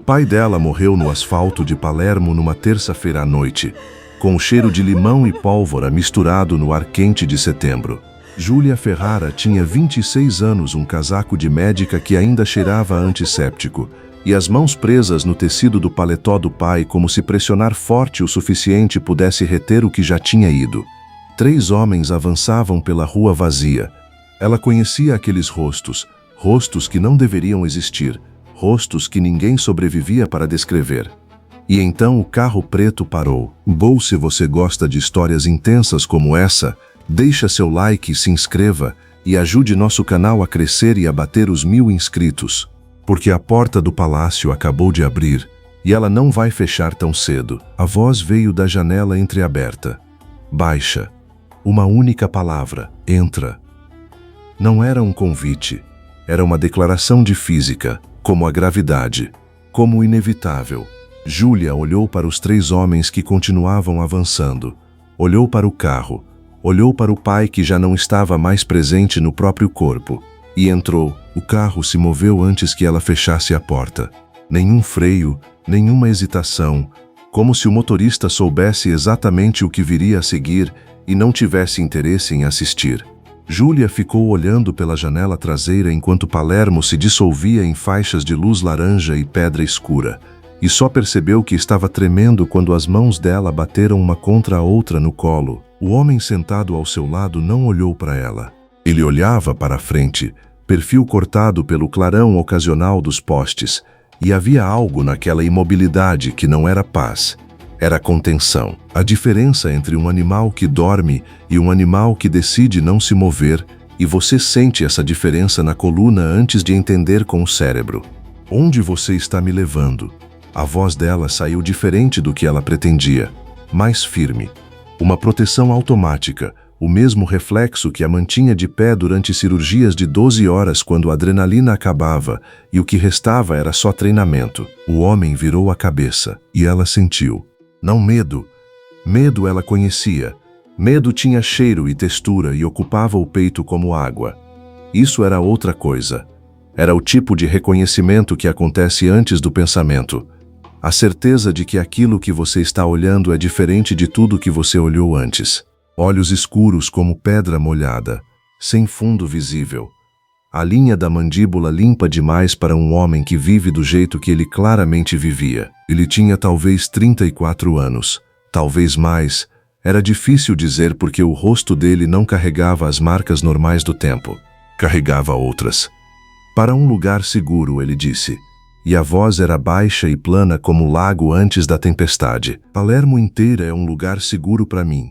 pai dela morreu no asfalto de Palermo numa terça-feira à noite, com o cheiro de limão e pólvora misturado no ar quente de setembro. Júlia Ferrara tinha 26 anos, um casaco de médica que ainda cheirava a antisséptico, e as mãos presas no tecido do paletó do pai como se pressionar forte o suficiente pudesse reter o que já tinha ido. 3 homens avançavam pela rua vazia. Ela conhecia aqueles rostos, rostos que não deveriam existir, rostos que ninguém sobrevivia para descrever. E então o carro preto parou. Bom, se você gosta de histórias intensas como essa, deixa seu like e se inscreva e ajude nosso canal a crescer e a bater os 1000 inscritos. Porque a porta do palácio acabou de abrir e ela não vai fechar tão cedo. A voz veio da janela entreaberta. Baixa. Uma única palavra. Entra. Não era um convite. Era uma declaração de física, como a gravidade, como o inevitável. Júlia olhou para os 3 homens que continuavam avançando. Olhou para o carro. Olhou para o pai que já não estava mais presente no próprio corpo. E entrou. O carro se moveu antes que ela fechasse a porta. Nenhum freio, nenhuma hesitação, como se o motorista soubesse exatamente o que viria a seguir e não tivesse interesse em assistir. Júlia ficou olhando pela janela traseira enquanto Palermo se dissolvia em faixas de luz laranja e pedra escura, e só percebeu que estava tremendo quando as mãos dela bateram uma contra a outra no colo. O homem sentado ao seu lado não olhou para ela. Ele olhava para a frente, perfil cortado pelo clarão ocasional dos postes, e havia algo naquela imobilidade que não era paz, era contenção. A diferença entre um animal que dorme e um animal que decide não se mover, e você sente essa diferença na coluna antes de entender com o cérebro. Onde você está me levando? A voz dela saiu diferente do que ela pretendia, mais firme. Uma proteção automática, o mesmo reflexo que a mantinha de pé durante cirurgias de 12 horas quando a adrenalina acabava e o que restava era só treinamento. O homem virou a cabeça e ela sentiu. Não medo. Medo ela conhecia. Medo tinha cheiro e textura e ocupava o peito como água. Isso era outra coisa. Era o tipo de reconhecimento que acontece antes do pensamento. A certeza de que aquilo que você está olhando é diferente de tudo que você olhou antes. Olhos escuros como pedra molhada, sem fundo visível. A linha da mandíbula limpa demais para um homem que vive do jeito que ele claramente vivia. Ele tinha talvez 34 anos, talvez mais. Era difícil dizer porque o rosto dele não carregava as marcas normais do tempo. Carregava outras. Para um lugar seguro, ele disse. E a voz era baixa e plana como o lago antes da tempestade. Palermo inteira é um lugar seguro para mim.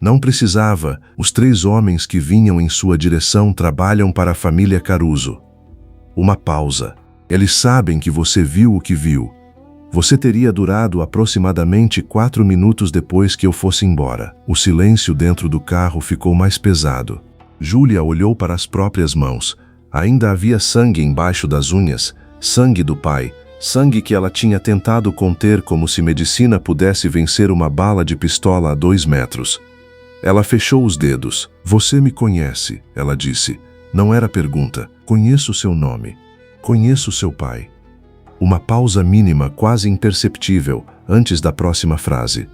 Não precisava. Os 3 homens que vinham em sua direção trabalham para a família Caruso. Uma pausa. Eles sabem que você viu o que viu. Você teria durado aproximadamente 4 minutos depois que eu fosse embora. O silêncio dentro do carro ficou mais pesado. Júlia olhou para as próprias mãos. Ainda havia sangue embaixo das unhas, sangue do pai, sangue que ela tinha tentado conter como se medicina pudesse vencer uma bala de pistola a 2 metros. Ela fechou os dedos. Você me conhece, ela disse. Não era pergunta. Conheço seu nome. Conheço seu pai. Uma pausa mínima, quase imperceptível, antes da próxima frase.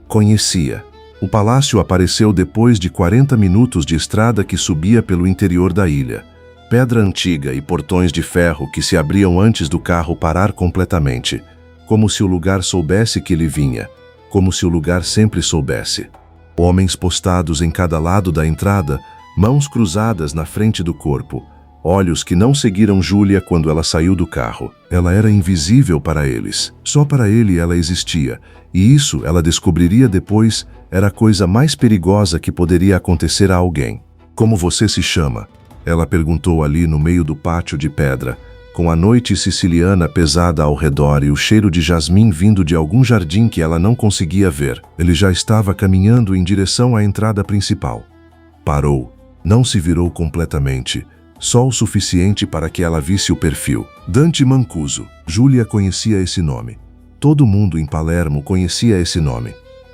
Conhecia. O palácio apareceu depois de 40 minutos de estrada que subia pelo interior da ilha. Pedra antiga e portões de ferro que se abriam antes do carro parar completamente, como se o lugar soubesse que ele vinha, como se o lugar sempre soubesse. Homens postados em cada lado da entrada, mãos cruzadas na frente do corpo, olhos que não seguiram Júlia quando ela saiu do carro. Ela era invisível para eles. Só para ele ela existia, e isso, ela descobriria depois, era a coisa mais perigosa que poderia acontecer a alguém. Como você se chama? Ela perguntou ali no meio do pátio de pedra, com a noite siciliana pesada ao redor e o cheiro de jasmim vindo de algum jardim que ela não conseguia ver. Ele já estava caminhando em direção à entrada principal. Parou. Não se virou completamente, só o suficiente para que ela visse o perfil. Dante Mancuso. Júlia conhecia esse nome. Todo mundo em Palermo conhecia esse nome.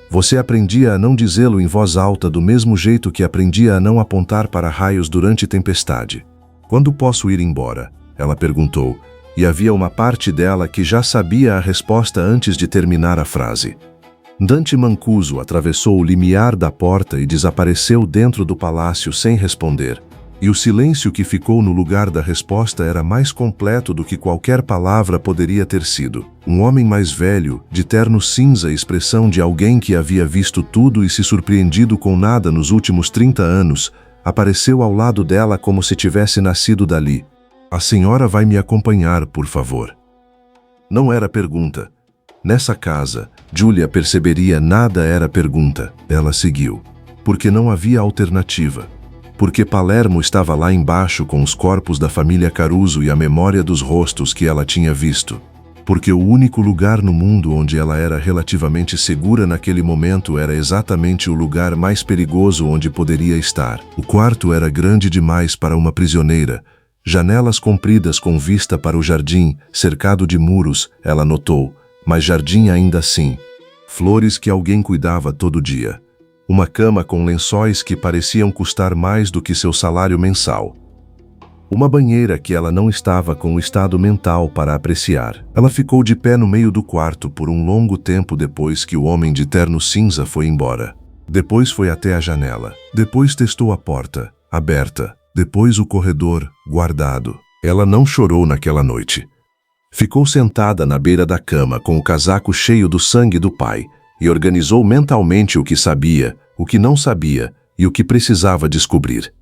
Você aprendia a não dizê-lo em voz alta do mesmo jeito que aprendia a não apontar para raios durante tempestade. Quando posso ir embora? Ela perguntou, e havia uma parte dela que já sabia a resposta antes de terminar a frase. Dante Mancuso atravessou o limiar da porta e desapareceu dentro do palácio sem responder. E o silêncio que ficou no lugar da resposta era mais completo do que qualquer palavra poderia ter sido. Um homem mais velho, de terno cinza, expressão de alguém que havia visto tudo e se surpreendido com nada nos últimos 30 anos, apareceu ao lado dela como se tivesse nascido dali. A senhora vai me acompanhar, por favor. Não era pergunta. Nessa casa, Júlia perceberia nada era pergunta. Ela seguiu. Porque não havia alternativa. Porque Palermo estava lá embaixo com os corpos da família Caruso e a memória dos rostos que ela tinha visto. Porque o único lugar no mundo onde ela era relativamente segura naquele momento era exatamente o lugar mais perigoso onde poderia estar. O quarto era grande demais para uma prisioneira. Janelas compridas com vista para o jardim, cercado de muros, ela notou, mas jardim ainda assim. Flores que alguém cuidava todo dia. Uma cama com lençóis que pareciam custar mais do que seu salário mensal. Uma banheira que ela não estava com o estado mental para apreciar. Ela ficou de pé no meio do quarto por um longo tempo depois que o homem de terno cinza foi embora. Depois foi até a janela. Depois testou a porta, aberta. Depois o corredor, guardado. Ela não chorou naquela noite. Ficou sentada na beira da cama com o casaco cheio do sangue do pai e organizou mentalmente o que sabia, o que não sabia e o que precisava descobrir.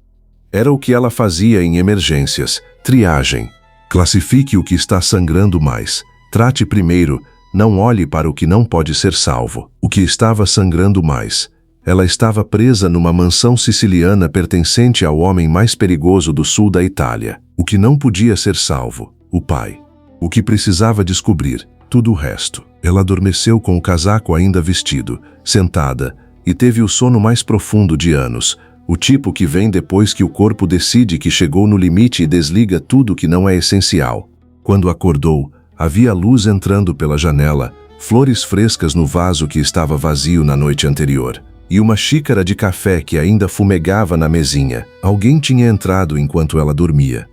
Era o que ela fazia em emergências, triagem. Classifique o que está sangrando mais. Trate primeiro, não olhe para o que não pode ser salvo. O que estava sangrando mais. Ela estava presa numa mansão siciliana pertencente ao homem mais perigoso do sul da Itália. O que não podia ser salvo, o pai. O que precisava descobrir, tudo o resto. Ela adormeceu com o casaco ainda vestido, sentada, e teve o sono mais profundo de anos, o tipo que vem depois que o corpo decide que chegou no limite e desliga tudo que não é essencial. Quando acordou, havia luz entrando pela janela, flores frescas no vaso que estava vazio na noite anterior, e uma xícara de café que ainda fumegava na mesinha. Alguém tinha entrado enquanto ela dormia.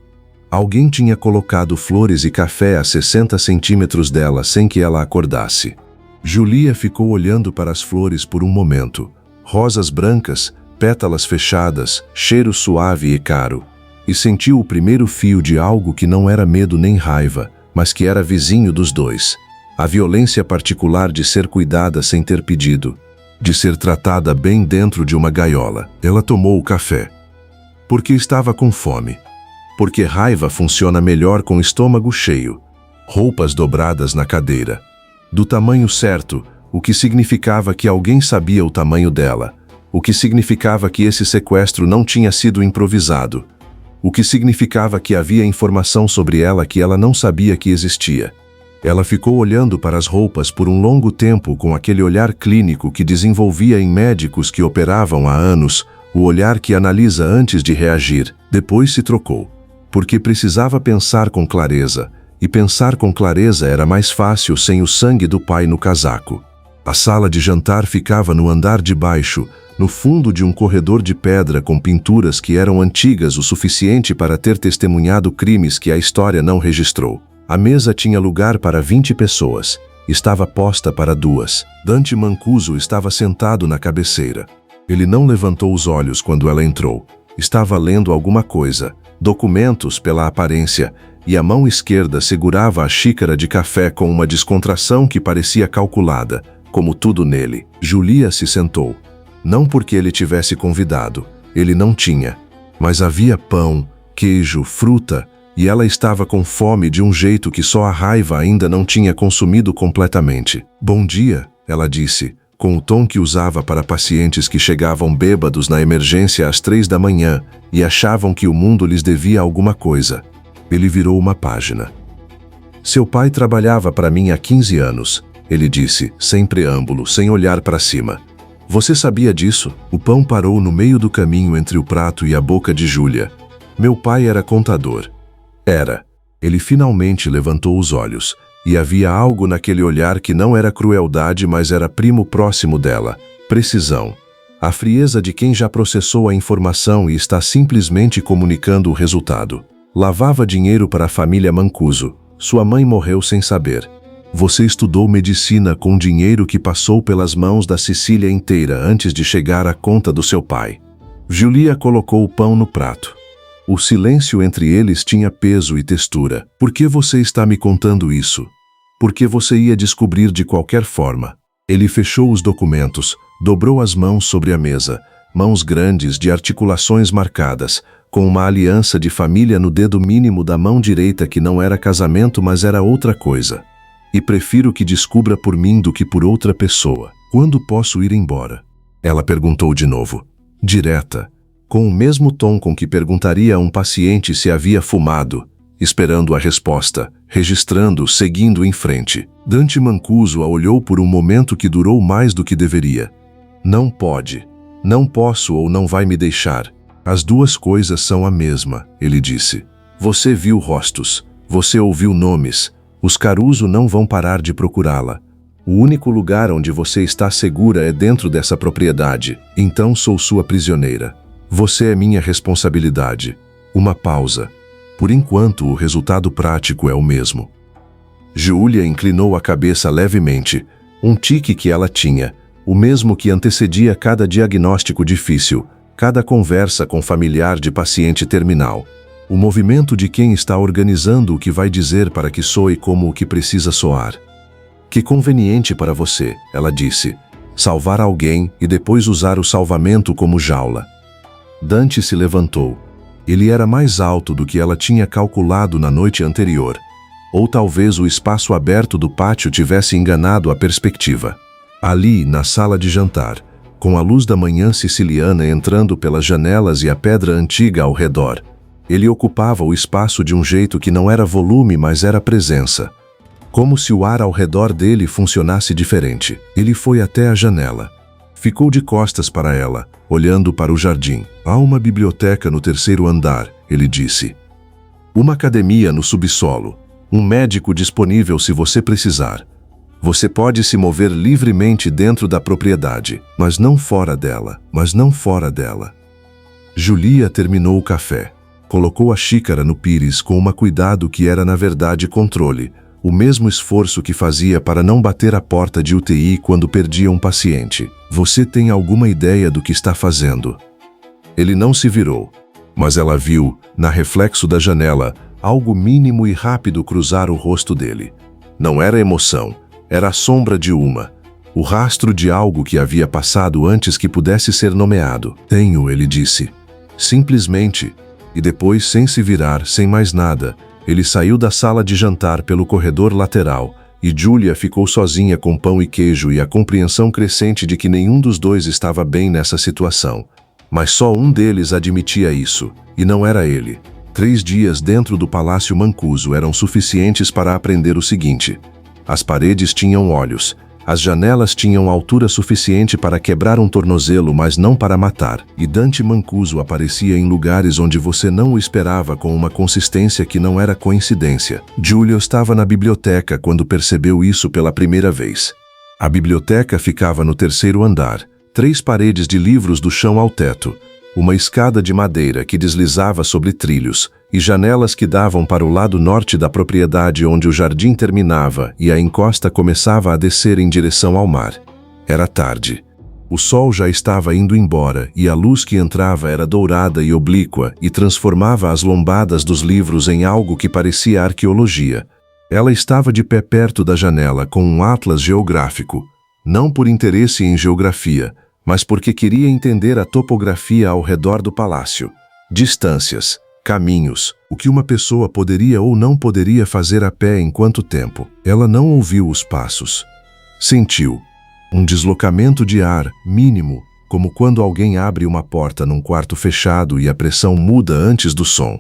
Alguém tinha colocado flores e café a 60 centímetros dela sem que ela acordasse. Júlia ficou olhando para as flores por um momento. Rosas brancas, pétalas fechadas, cheiro suave e caro. E sentiu o primeiro fio de algo que não era medo nem raiva, mas que era vizinho dos dois. A violência particular de ser cuidada sem ter pedido. De ser tratada bem dentro de uma gaiola. Ela tomou o café. Porque estava com fome. Porque raiva funciona melhor com estômago cheio. Roupas dobradas na cadeira. Do tamanho certo, o que significava que alguém sabia o tamanho dela. O que significava que esse sequestro não tinha sido improvisado. O que significava que havia informação sobre ela que ela não sabia que existia. Ela ficou olhando para as roupas por um longo tempo com aquele olhar clínico que desenvolvia em médicos que operavam há anos, o olhar que analisa antes de reagir. Depois se trocou. Porque precisava pensar com clareza, e pensar com clareza era mais fácil sem o sangue do pai no casaco. A sala de jantar ficava no andar de baixo, no fundo de um corredor de pedra com pinturas que eram antigas o suficiente para ter testemunhado crimes que a história não registrou. A mesa tinha lugar para 20 pessoas. Estava posta para 2. Dante Mancuso estava sentado na cabeceira. Ele não levantou os olhos quando ela entrou. Estava lendo alguma coisa, documentos pela aparência, e a mão esquerda segurava a xícara de café com uma descontração que parecia calculada, como tudo nele. Júlia se sentou. Não porque ele tivesse convidado, ele não tinha. Mas havia pão, queijo, fruta, e ela estava com fome de um jeito que só a raiva ainda não tinha consumido completamente. Bom dia, ela disse, com o tom que usava para pacientes que chegavam bêbados na emergência às 3 da manhã e achavam que o mundo lhes devia alguma coisa. Ele virou uma página. Seu pai trabalhava para mim há 15 anos, ele disse, sem preâmbulo, sem olhar para cima. Você sabia disso? O pão parou no meio do caminho entre o prato e a boca de Júlia. Meu pai era contador. Era. Ele finalmente levantou os olhos, e havia algo naquele olhar que não era crueldade, mas era primo próximo dela. Precisão. A frieza de quem já processou a informação e está simplesmente comunicando o resultado. Lavava dinheiro para a família Mancuso. Sua mãe morreu sem saber. Você estudou medicina com dinheiro que passou pelas mãos da Sicília inteira antes de chegar à conta do seu pai. Julia colocou o pão no prato. O silêncio entre eles tinha peso e textura. Por que você está me contando isso? Porque você ia descobrir de qualquer forma. Ele fechou os documentos, dobrou as mãos sobre a mesa, mãos grandes de articulações marcadas, com uma aliança de família no dedo mínimo da mão direita que não era casamento, mas era outra coisa. E prefiro que descubra por mim do que por outra pessoa. Quando posso ir embora? Ela perguntou de novo. Direta, com o mesmo tom com que perguntaria a um paciente se havia fumado, esperando a resposta, registrando, seguindo em frente. Dante Mancuso a olhou por um momento que durou mais do que deveria. Não pode. Não posso ou não vai me deixar. As duas coisas são a mesma, ele disse. Você viu rostos. Você ouviu nomes. Os Caruso não vão parar de procurá-la. O único lugar onde você está segura é dentro dessa propriedade. Então sou sua prisioneira. Você é minha responsabilidade. Uma pausa. Por enquanto, o resultado prático é o mesmo. Julia inclinou a cabeça levemente. Um tique que ela tinha, o mesmo que antecedia cada diagnóstico difícil, cada conversa com familiar de paciente terminal. O movimento de quem está organizando o que vai dizer para que soe como o que precisa soar. Que conveniente para você, ela disse, salvar alguém e depois usar o salvamento como jaula. Dante se levantou. Ele era mais alto do que ela tinha calculado na noite anterior. Ou talvez o espaço aberto do pátio tivesse enganado a perspectiva. Ali, na sala de jantar, com a luz da manhã siciliana entrando pelas janelas e a pedra antiga ao redor, ele ocupava o espaço de um jeito que não era volume, mas era presença. Como se o ar ao redor dele funcionasse diferente. Ele foi até a janela. Ficou de costas para ela, olhando para o jardim. Há uma biblioteca no 3º andar, ele disse. Uma academia no subsolo. Um médico disponível se você precisar. Você pode se mover livremente dentro da propriedade, mas não fora dela, Julia terminou o café. Colocou a xícara no pires com uma cuidado que era na verdade controle, o mesmo esforço que fazia para não bater a porta de UTI quando perdia um paciente. Você tem alguma ideia do que está fazendo? Ele não se virou, mas ela viu, na reflexo da janela, algo mínimo e rápido cruzar o rosto dele. Não era emoção, era a sombra de o rastro de algo que havia passado antes que pudesse ser nomeado. Tenho, ele disse. Simplesmente. E depois, sem se virar, sem mais nada, ele saiu da sala de jantar pelo corredor lateral, e Julia ficou sozinha com pão e queijo e a compreensão crescente de que nenhum dos dois estava bem nessa situação. Mas só um deles admitia isso, e não era ele. 3 dias dentro do Palácio Mancuso eram suficientes para aprender o seguinte. As paredes tinham olhos. As janelas tinham altura suficiente para quebrar um tornozelo, mas não para matar. E Dante Mancuso aparecia em lugares onde você não o esperava com uma consistência que não era coincidência. Giulio estava na biblioteca quando percebeu isso pela primeira vez. A biblioteca ficava no 3º andar. 3 paredes de livros do chão ao teto. Uma escada de madeira que deslizava sobre trilhos, e janelas que davam para o lado norte da propriedade onde o jardim terminava e a encosta começava a descer em direção ao mar. Era tarde. O sol já estava indo embora e a luz que entrava era dourada e oblíqua e transformava as lombadas dos livros em algo que parecia arqueologia. Ela estava de pé perto da janela com um atlas geográfico, não por interesse em geografia, mas porque queria entender a topografia ao redor do palácio. Distâncias, caminhos, o que uma pessoa poderia ou não poderia fazer a pé em quanto tempo. Ela não ouviu os passos. Sentiu um deslocamento de ar mínimo, como quando alguém abre uma porta num quarto fechado e a pressão muda antes do som.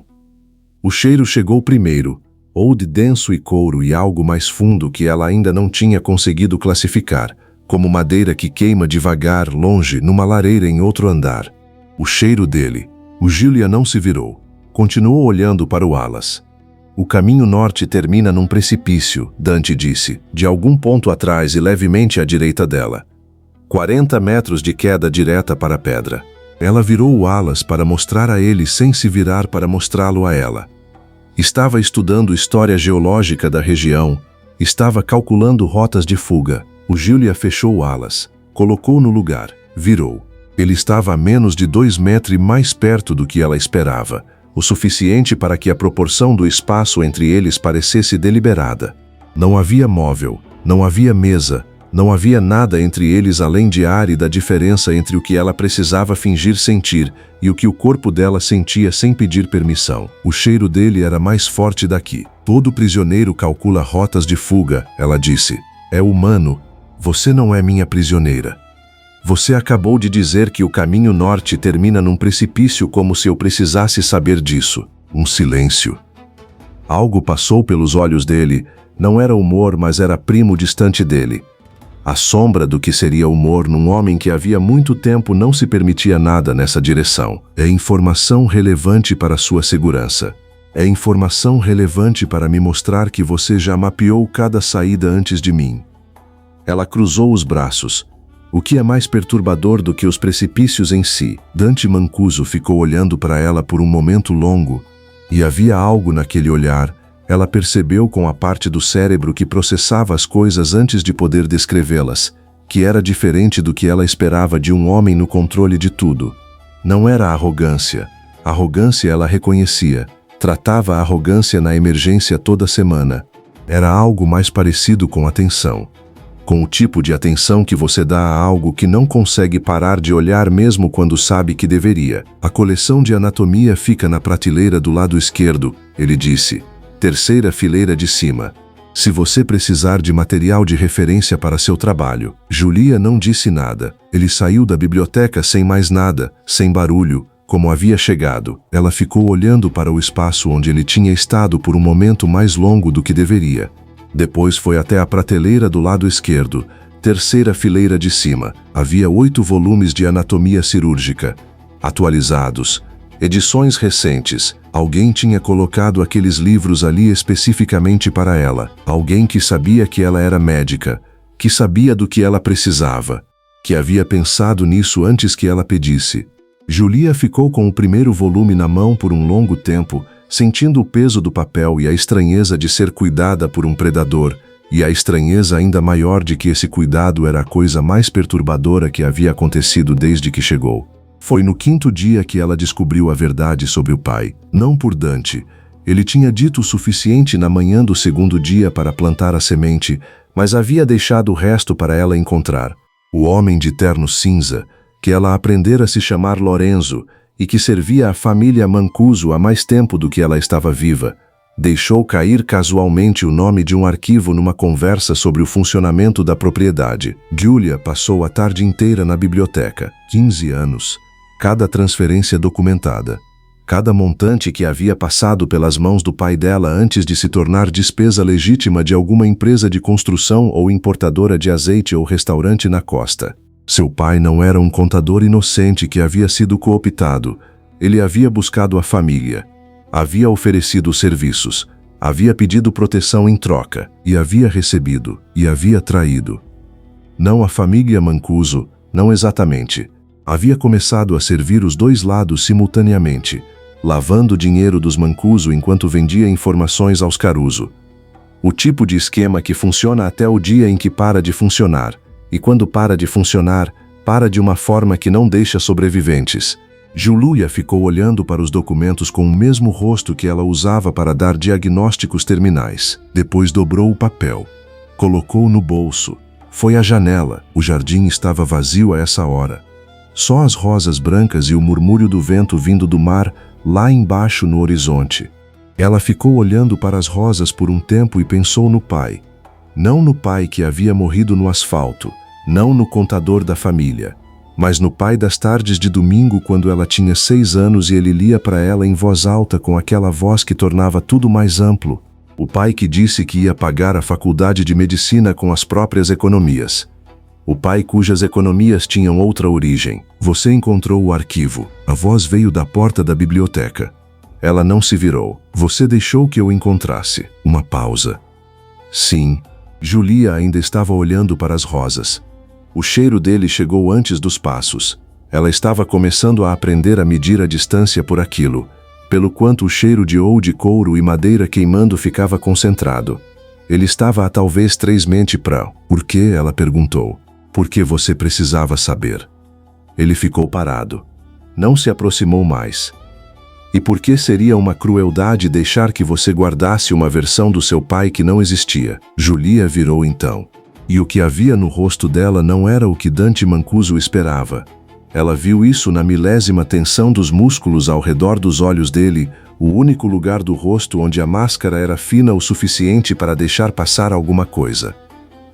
O cheiro chegou primeiro, ou de denso e couro e algo mais fundo que ela ainda não tinha conseguido classificar, como madeira que queima devagar longe numa lareira em outro andar. O cheiro dele. O Julia não se virou. Continuou olhando para o alas. O caminho norte termina num precipício, Dante disse, de algum ponto atrás e levemente à direita dela. 40 metros de queda direta para a pedra. Ela virou o alas para mostrar a ele sem se virar para mostrá-lo a ela. Estava estudando história geológica da região. Estava calculando rotas de fuga. O Julia fechou alas, colocou no lugar, virou. Ele estava a menos de 2 metros mais perto do que ela esperava, o suficiente para que a proporção do espaço entre eles parecesse deliberada. Não havia móvel, não havia mesa, não havia nada entre eles além de ar e da diferença entre o que ela precisava fingir sentir e o que o corpo dela sentia sem pedir permissão. O cheiro dele era mais forte daqui. Todo prisioneiro calcula rotas de fuga, ela disse. É humano. Você não é minha prisioneira. Você acabou de dizer que o caminho norte termina num precipício como se eu precisasse saber disso. Um silêncio. Algo passou pelos olhos dele. Não era humor, mas era primo distante dele. A sombra do que seria humor num homem que havia muito tempo não se permitia nada nessa direção. É informação relevante para sua segurança. É informação relevante para me mostrar que você já mapeou cada saída antes de mim. Ela cruzou os braços. O que é mais perturbador do que os precipícios em si? Dante Mancuso ficou olhando para ela por um momento longo, e havia algo naquele olhar. Ela percebeu com a parte do cérebro que processava as coisas antes de poder descrevê-las, que era diferente do que ela esperava de um homem no controle de tudo. Não era arrogância. Arrogância ela reconhecia. Tratava a arrogância na emergência toda semana. Era algo mais parecido com atenção. Com o tipo de atenção que você dá a algo que não consegue parar de olhar mesmo quando sabe que deveria. A coleção de anatomia fica na prateleira do lado esquerdo, ele disse. Terceira fileira de cima. Se você precisar de material de referência para seu trabalho. Julia não disse nada. Ele saiu da biblioteca sem mais nada, sem barulho, como havia chegado. Ela ficou olhando para o espaço onde ele tinha estado por um momento mais longo do que deveria. Depois foi até a prateleira do lado esquerdo, terceira fileira de cima. Havia 8 volumes de anatomia cirúrgica, atualizados, edições recentes. Alguém tinha colocado aqueles livros ali especificamente para ela. Alguém que sabia que ela era médica, que sabia do que ela precisava, que havia pensado nisso antes que ela pedisse. Julia ficou com o primeiro volume na mão por um longo tempo, sentindo o peso do papel e a estranheza de ser cuidada por um predador, e a estranheza ainda maior de que esse cuidado era a coisa mais perturbadora que havia acontecido desde que chegou. Foi no 5º dia que ela descobriu a verdade sobre o pai, não por Dante. Ele tinha dito o suficiente na manhã do 2º dia para plantar a semente, mas havia deixado o resto para ela encontrar. O homem de terno cinza, que ela aprendera a se chamar Lorenzo, e que servia à família Mancuso há mais tempo do que ela estava viva, deixou cair casualmente o nome de um arquivo numa conversa sobre o funcionamento da propriedade. Julia passou a tarde inteira na biblioteca. 15 anos. Cada transferência documentada. Cada montante que havia passado pelas mãos do pai dela antes de se tornar despesa legítima de alguma empresa de construção ou importadora de azeite ou restaurante na costa. Seu pai não era um contador inocente que havia sido cooptado. Ele havia buscado a família. Havia oferecido serviços. Havia pedido proteção em troca. E havia recebido. E havia traído. Não a família Mancuso, não exatamente. Havia começado a servir os dois lados simultaneamente, lavando o dinheiro dos Mancuso enquanto vendia informações aos Caruso. O tipo de esquema que funciona até o dia em que para de funcionar, e quando para de funcionar, para de uma forma que não deixa sobreviventes. Julia ficou olhando para os documentos com o mesmo rosto que ela usava para dar diagnósticos terminais. Depois dobrou o papel. Colocou no bolso. Foi à janela. O jardim estava vazio a essa hora. Só as rosas brancas e o murmúrio do vento vindo do mar lá embaixo no horizonte. Ela ficou olhando para as rosas por um tempo e pensou no pai. Não no pai que havia morrido no asfalto, não no contador da família, mas no pai das tardes de domingo quando ela tinha 6 anos e ele lia para ela em voz alta com aquela voz que tornava tudo mais amplo. O pai que disse que ia pagar a faculdade de medicina com as próprias economias. O pai cujas economias tinham outra origem. Você encontrou o arquivo. A voz veio da porta da biblioteca. Ela não se virou. Você deixou que eu encontrasse. Uma pausa. Sim. Julia ainda estava olhando para as rosas. O cheiro dele chegou antes dos passos. Ela estava começando a aprender a medir a distância por aquilo. pelo quanto o cheiro de couro e madeira queimando ficava concentrado. Ele estava a talvez 3 mente pra. Por que? Ela perguntou. Porque você precisava saber. Ele ficou parado. Não se aproximou mais. E por que seria uma crueldade deixar que você guardasse uma versão do seu pai que não existia? Julia virou então. E o que havia no rosto dela não era o que Dante Mancuso esperava. Ela viu isso na milésima tensão dos músculos ao redor dos olhos dele, o único lugar do rosto onde a máscara era fina o suficiente para deixar passar alguma coisa.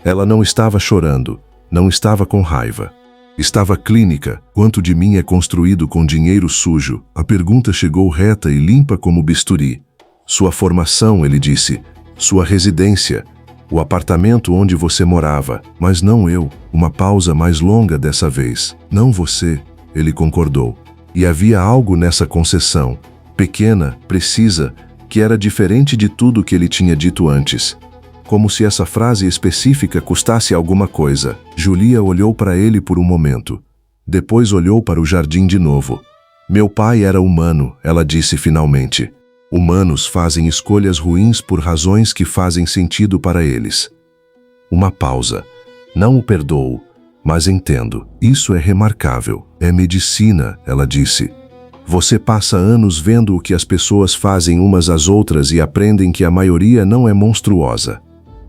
Ela não estava chorando, não estava com raiva. Estava clínica. Quanto de mim é construído com dinheiro sujo? A pergunta chegou reta e limpa como bisturi. Sua formação, ele disse. Sua residência. O apartamento onde você morava. Mas não eu. Uma pausa mais longa dessa vez. Não você, ele concordou. E havia algo nessa concessão, pequena, precisa, que era diferente de tudo que ele tinha dito antes. Como se essa frase específica custasse alguma coisa. Julia olhou para ele por um momento. Depois olhou para o jardim de novo. Meu pai era humano, ela disse finalmente. Humanos fazem escolhas ruins por razões que fazem sentido para eles. Uma pausa. Não o perdoo, mas entendo. Isso é remarcável. É medicina, ela disse. Você passa anos vendo o que as pessoas fazem umas às outras e aprendem que a maioria não é monstruosa.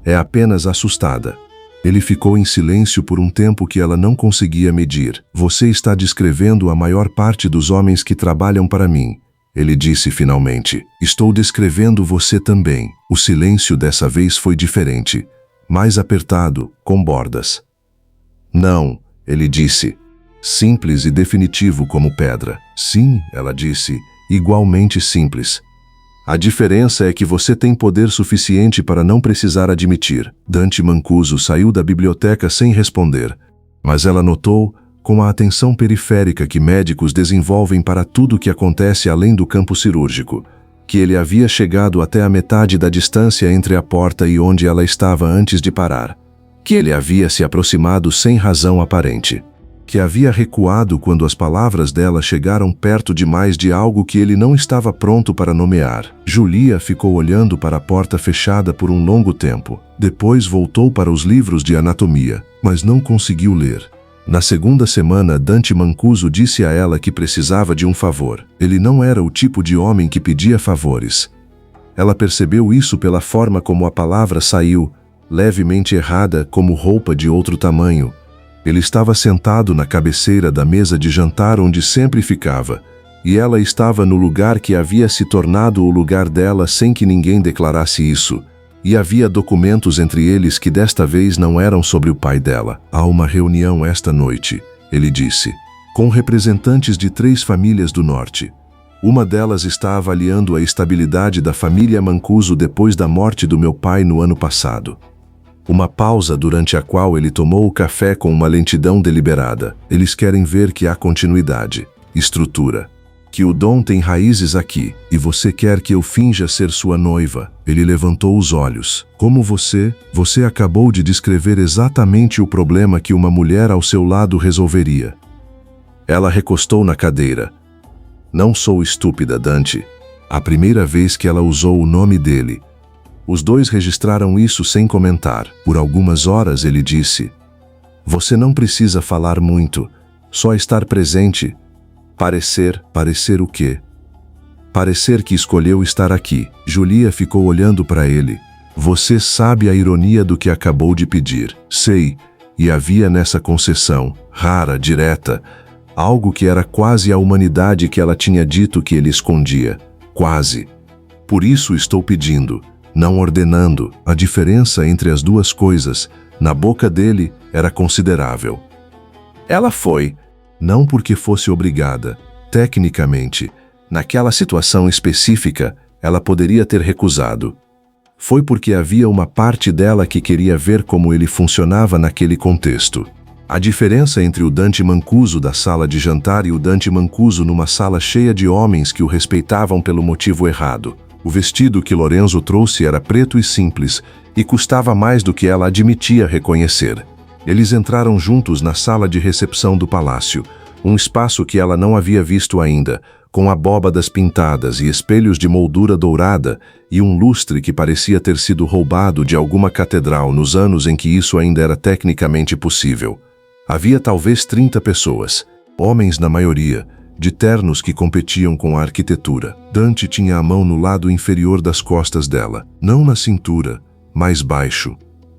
É apenas assustada. Ele ficou em silêncio por um tempo que ela não conseguia medir. Você está descrevendo a maior parte dos homens que trabalham para mim. Ele disse finalmente. Estou descrevendo você também. O silêncio dessa vez foi diferente. Mais apertado, com bordas. Não, ele disse. Simples e definitivo como pedra. Sim, ela disse, igualmente simples. A diferença é que você tem poder suficiente para não precisar admitir. Dante Mancuso saiu da biblioteca sem responder. Mas ela notou, com a atenção periférica que médicos desenvolvem para tudo que acontece além do campo cirúrgico, que ele havia chegado até a metade da distância entre a porta e onde ela estava antes de parar. Que ele havia se aproximado sem razão aparente. Que havia recuado quando as palavras dela chegaram perto demais de algo que ele não estava pronto para nomear. Julia ficou olhando para a porta fechada por um longo tempo. Depois voltou para os livros de anatomia, mas não conseguiu ler. Na segunda semana, Dante Mancuso disse a ela que precisava de um favor. Ele não era o tipo de homem que pedia favores. Ela percebeu isso pela forma como a palavra saiu, levemente errada como roupa de outro tamanho. Ele estava sentado na cabeceira da mesa de jantar onde sempre ficava, e ela estava no lugar que havia se tornado o lugar dela sem que ninguém declarasse isso, e havia documentos entre eles que desta vez não eram sobre o pai dela. Há uma reunião esta noite, ele disse, com representantes de 3 famílias do norte. Uma delas está avaliando a estabilidade da família Mancuso depois da morte do meu pai no ano passado. Uma pausa durante a qual ele tomou o café com uma lentidão deliberada. Eles querem ver que há continuidade, estrutura. Que o dom tem raízes aqui, e você quer que eu finja ser sua noiva. Ele levantou os olhos. Como você acabou de descrever exatamente o problema que uma mulher ao seu lado resolveria. Ela recostou na cadeira. Não sou estúpida, Dante. A primeira vez que ela usou o nome dele. Os dois registraram isso sem comentar. Por algumas horas ele disse: Você não precisa falar muito, só estar presente. Parecer o quê? Parecer que escolheu estar aqui. Julia ficou olhando para ele. Você sabe a ironia do que acabou de pedir. Sei, e havia nessa concessão, rara, direta, algo que era quase a humanidade que ela tinha dito que ele escondia. Quase. Por isso estou pedindo. Não ordenando. A diferença entre as duas coisas, na boca dele, era considerável. Ela foi, não porque fosse obrigada. Tecnicamente, naquela situação específica, ela poderia ter recusado. Foi porque havia uma parte dela que queria ver como ele funcionava naquele contexto. A diferença entre o Dante Mancuso da sala de jantar e o Dante Mancuso numa sala cheia de homens que o respeitavam pelo motivo errado. O vestido que Lorenzo trouxe era preto e simples, e custava mais do que ela admitia reconhecer. Eles entraram juntos na sala de recepção do palácio, um espaço que ela não havia visto ainda, com abóbadas pintadas e espelhos de moldura dourada e um lustre que parecia ter sido roubado de alguma catedral nos anos em que isso ainda era tecnicamente possível. Havia talvez 30 pessoas, homens na maioria, de ternos que competiam com a arquitetura. Dante tinha a mão no lado inferior das costas dela, não na cintura, mais baixo.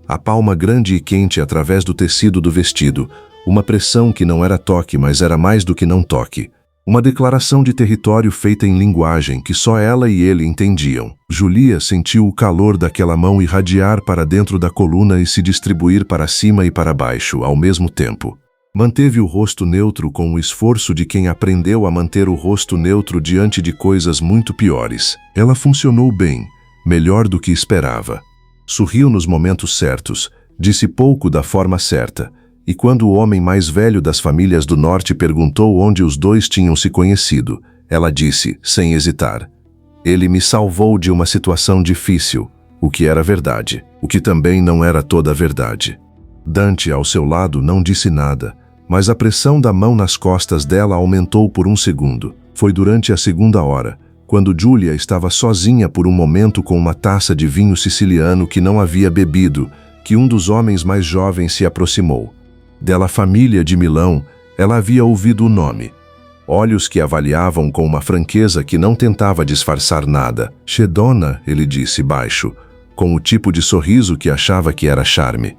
A palma grande e quente através do tecido do vestido, uma pressão que não era toque, mas era mais do que não toque. Uma declaração de território feita em linguagem que só ela e ele entendiam. Julia sentiu o calor daquela mão irradiar para dentro da coluna e se distribuir para cima e para baixo ao mesmo tempo. Manteve o rosto neutro com o esforço de quem aprendeu a manter o rosto neutro diante de coisas muito piores. Ela funcionou bem, melhor do que esperava. Sorriu nos momentos certos, disse pouco da forma certa. E quando o homem mais velho das famílias do norte perguntou onde os dois tinham se conhecido, ela disse, sem hesitar: "Ele me salvou de uma situação difícil", o que era verdade, o que também não era toda a verdade. Dante, ao seu lado, não disse nada, mas a pressão da mão nas costas dela aumentou por um segundo. Foi durante a segunda hora, quando Julia estava sozinha por um momento com uma taça de vinho siciliano que não havia bebido, que um dos homens mais jovens se aproximou. Dela família de Milão, ela havia ouvido o nome. Olhos que avaliavam com uma franqueza que não tentava disfarçar nada. "Chedona", ele disse baixo, com o tipo de sorriso que achava que era charme.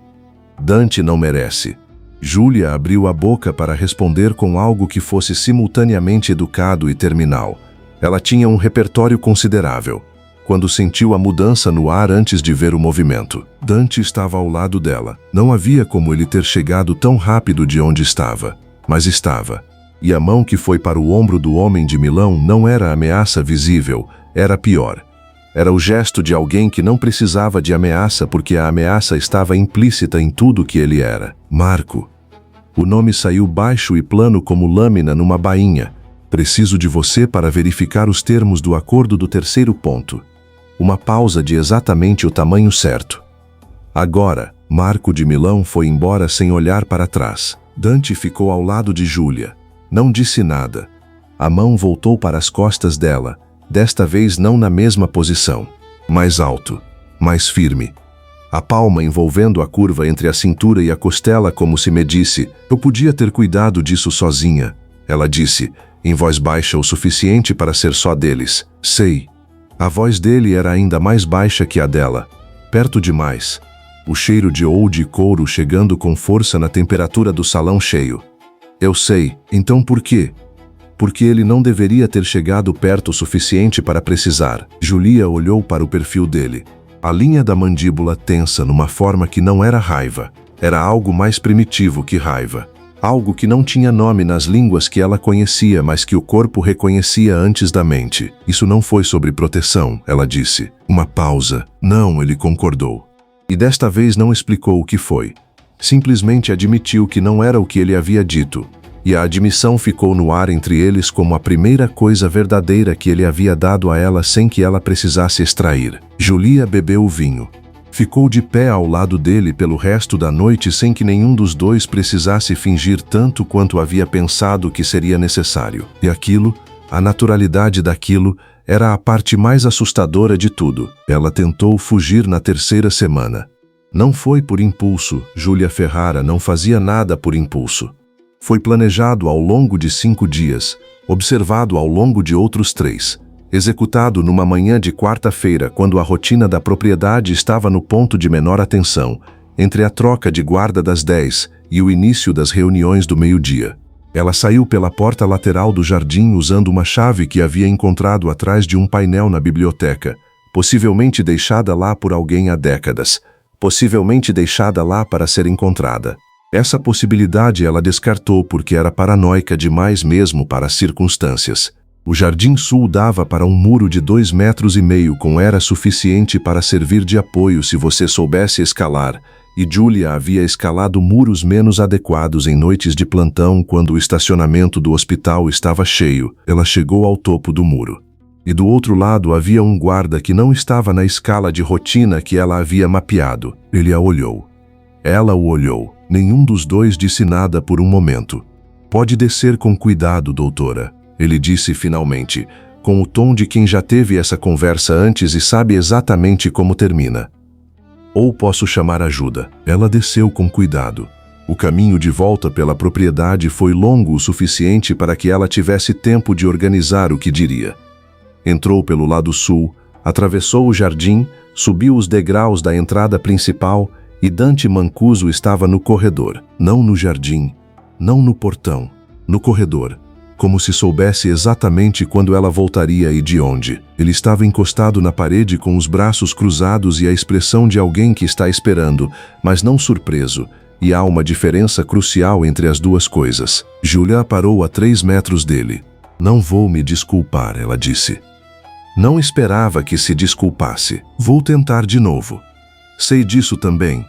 "Dante não merece." Julia abriu a boca para responder com algo que fosse simultaneamente educado e terminal. Ela tinha um repertório considerável. Quando sentiu a mudança no ar antes de ver o movimento. Dante estava ao lado dela. Não havia como ele ter chegado tão rápido de onde estava, mas estava. E a mão que foi para o ombro do homem de Milão não era ameaça visível, era pior. Era o gesto de alguém que não precisava de ameaça porque a ameaça estava implícita em tudo que ele era. Marco. O nome saiu baixo e plano como lâmina numa bainha. "Preciso de você para verificar os termos do acordo do terceiro ponto." Uma pausa de exatamente o tamanho certo. Agora, Marco de Milão foi embora sem olhar para trás. Dante ficou ao lado de Julia. Não disse nada. A mão voltou para as costas dela, desta vez não na mesma posição. Mais alto, mais firme. A palma envolvendo a curva entre a cintura e a costela como se medisse: "Eu podia ter cuidado disso sozinha", ela disse, em voz baixa o suficiente para ser só deles. "Sei." A voz dele era ainda mais baixa que a dela. Perto demais. O cheiro de oud e couro chegando com força na temperatura do salão cheio. "Eu sei. Então por quê?" "Porque ele não deveria ter chegado perto o suficiente para precisar." Julia olhou para o perfil dele. A linha da mandíbula tensa numa forma que não era raiva. Era algo mais primitivo que raiva. Algo que não tinha nome nas línguas que ela conhecia, mas que o corpo reconhecia antes da mente. "Isso não foi sobre proteção", ela disse. Uma pausa. "Não", ele concordou. E desta vez não explicou o que foi. Simplesmente admitiu que não era o que ele havia dito. E a admissão ficou no ar entre eles como a primeira coisa verdadeira que ele havia dado a ela sem que ela precisasse extrair. Julia bebeu o vinho. Ficou de pé ao lado dele pelo resto da noite sem que nenhum dos dois precisasse fingir tanto quanto havia pensado que seria necessário. E aquilo, a naturalidade daquilo, era a parte mais assustadora de tudo. Ela tentou fugir na terceira semana. Não foi por impulso, Julia Ferrara não fazia nada por impulso. Foi planejado ao longo de 5 dias, observado ao longo de outros 3. Executado numa manhã de quarta-feira, quando a rotina da propriedade estava no ponto de menor atenção, entre a troca de guarda das 10 e o início das reuniões do meio-dia. Ela saiu pela porta lateral do jardim usando uma chave que havia encontrado atrás de um painel na biblioteca, possivelmente deixada lá por alguém há décadas, possivelmente deixada lá para ser encontrada. Essa possibilidade ela descartou porque era paranoica demais mesmo para as circunstâncias. O jardim sul dava para um muro de 2,5 metros com era suficiente para servir de apoio se você soubesse escalar, e Julia havia escalado muros menos adequados em noites de plantão quando o estacionamento do hospital estava cheio. Ela chegou ao topo do muro. E do outro lado havia um guarda que não estava na escala de rotina que ela havia mapeado. Ele a olhou. Ela o olhou. Nenhum dos dois disse nada por um momento. Pode descer com cuidado, doutora, ele disse finalmente, com o tom de quem já teve essa conversa antes e sabe exatamente como termina. Ou posso chamar ajuda. Ela desceu com cuidado. O caminho de volta pela propriedade foi longo o suficiente para que ela tivesse tempo de organizar o que diria. Entrou pelo lado sul, atravessou o jardim, subiu os degraus da entrada principal e Dante Mancuso estava no corredor. Não no jardim, não no portão, no corredor, como se soubesse exatamente quando ela voltaria e de onde. Ele estava encostado na parede com os braços cruzados e a expressão de alguém que está esperando, mas não surpreso, e há uma diferença crucial entre as duas coisas. Julia parou a 3 metros dele. Não vou me desculpar, ela disse. Não esperava que se desculpasse. Vou tentar de novo. Sei disso também.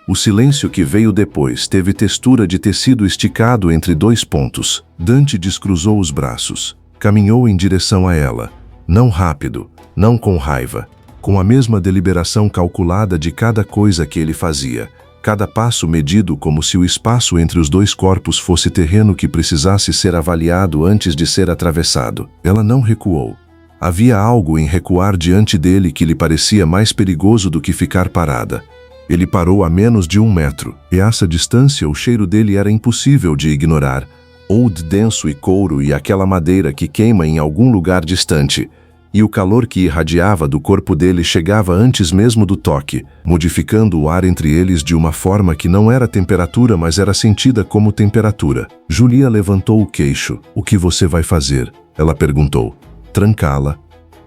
O silêncio que veio depois teve textura de tecido esticado entre 2 pontos. Dante descruzou os braços. Caminhou em direção a ela. Não rápido, não com raiva. Com a mesma deliberação calculada de cada coisa que ele fazia. Cada passo medido como se o espaço entre os 2 corpos fosse terreno que precisasse ser avaliado antes de ser atravessado. Ela não recuou. Havia algo em recuar diante dele que lhe parecia mais perigoso do que ficar parada. Ele parou a menos de 1 metro, e a essa distância o cheiro dele era impossível de ignorar. Oud denso e couro e aquela madeira que queima em algum lugar distante. E o calor que irradiava do corpo dele chegava antes mesmo do toque, modificando o ar entre eles de uma forma que não era temperatura, mas era sentida como temperatura. Julia levantou o queixo. O que você vai fazer? Ela perguntou. Trancá-la?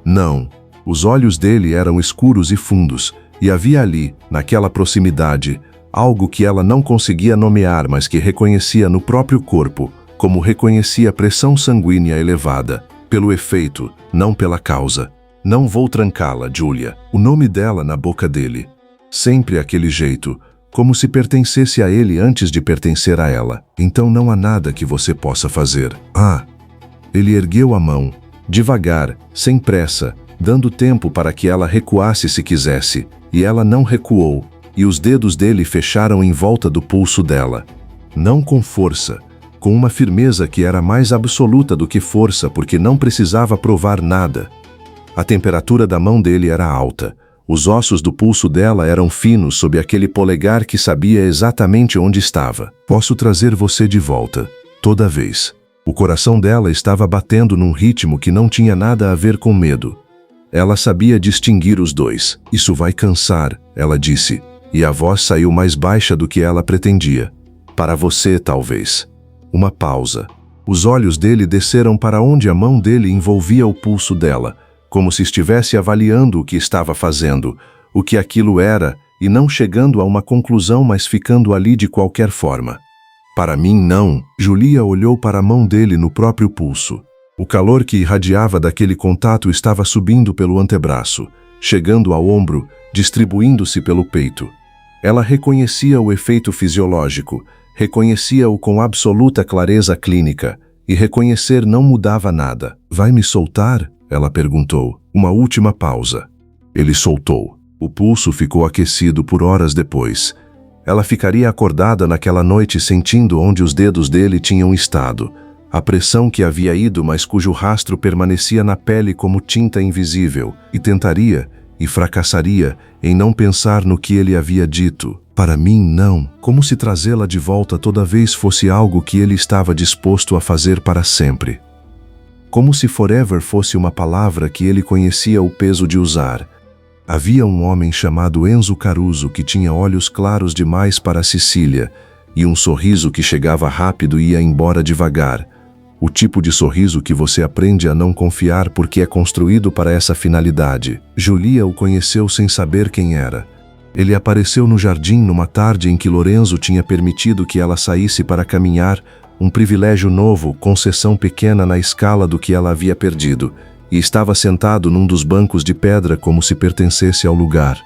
Não. Os olhos dele eram escuros e fundos. E havia ali, naquela proximidade, algo que ela não conseguia nomear, mas que reconhecia no próprio corpo, como reconhecia a pressão sanguínea elevada, pelo efeito, não pela causa. Não vou trancá-la, Julia. O nome dela na boca dele. Sempre aquele jeito, como se pertencesse a ele antes de pertencer a ela. Então não há nada que você possa fazer. Ah! Ele ergueu a mão, devagar, sem pressa, dando tempo para que ela recuasse se quisesse. E ela não recuou, e os dedos dele fecharam em volta do pulso dela. Não com força, com uma firmeza que era mais absoluta do que força porque não precisava provar nada. A temperatura da mão dele era alta. Os ossos do pulso dela eram finos sob aquele polegar que sabia exatamente onde estava. Posso trazer você de volta, toda vez. O coração dela estava batendo num ritmo que não tinha nada a ver com medo. Ela sabia distinguir os 2. Isso vai cansar, ela disse, e a voz saiu mais baixa do que ela pretendia. Para você, talvez. Uma pausa. Os olhos dele desceram para onde a mão dele envolvia o pulso dela, como se estivesse avaliando o que estava fazendo, o que aquilo era, e não chegando a uma conclusão, mas ficando ali de qualquer forma. Para mim, não. Julia olhou para a mão dele no próprio pulso. O calor que irradiava daquele contato estava subindo pelo antebraço, chegando ao ombro, distribuindo-se pelo peito. Ela reconhecia o efeito fisiológico, reconhecia-o com absoluta clareza clínica, e reconhecer não mudava nada. Vai me soltar? Ela perguntou. Uma última pausa. Ele soltou. O pulso ficou aquecido por horas depois. Ela ficaria acordada naquela noite sentindo onde os dedos dele tinham estado. A pressão que havia ido, mas cujo rastro permanecia na pele como tinta invisível, e tentaria, e fracassaria, em não pensar no que ele havia dito. Para mim, não. Como se trazê-la de volta toda vez fosse algo que ele estava disposto a fazer para sempre. Como se forever fosse uma palavra que ele conhecia o peso de usar. Havia um homem chamado Enzo Caruso que tinha olhos claros demais para Cecília, e um sorriso que chegava rápido e ia embora devagar. O tipo de sorriso que você aprende a não confiar porque é construído para essa finalidade. Julia o conheceu sem saber quem era. Ele apareceu no jardim numa tarde em que Lorenzo tinha permitido que ela saísse para caminhar, um privilégio novo, concessão pequena na escala do que ela havia perdido, e estava sentado num dos bancos de pedra como se pertencesse ao lugar.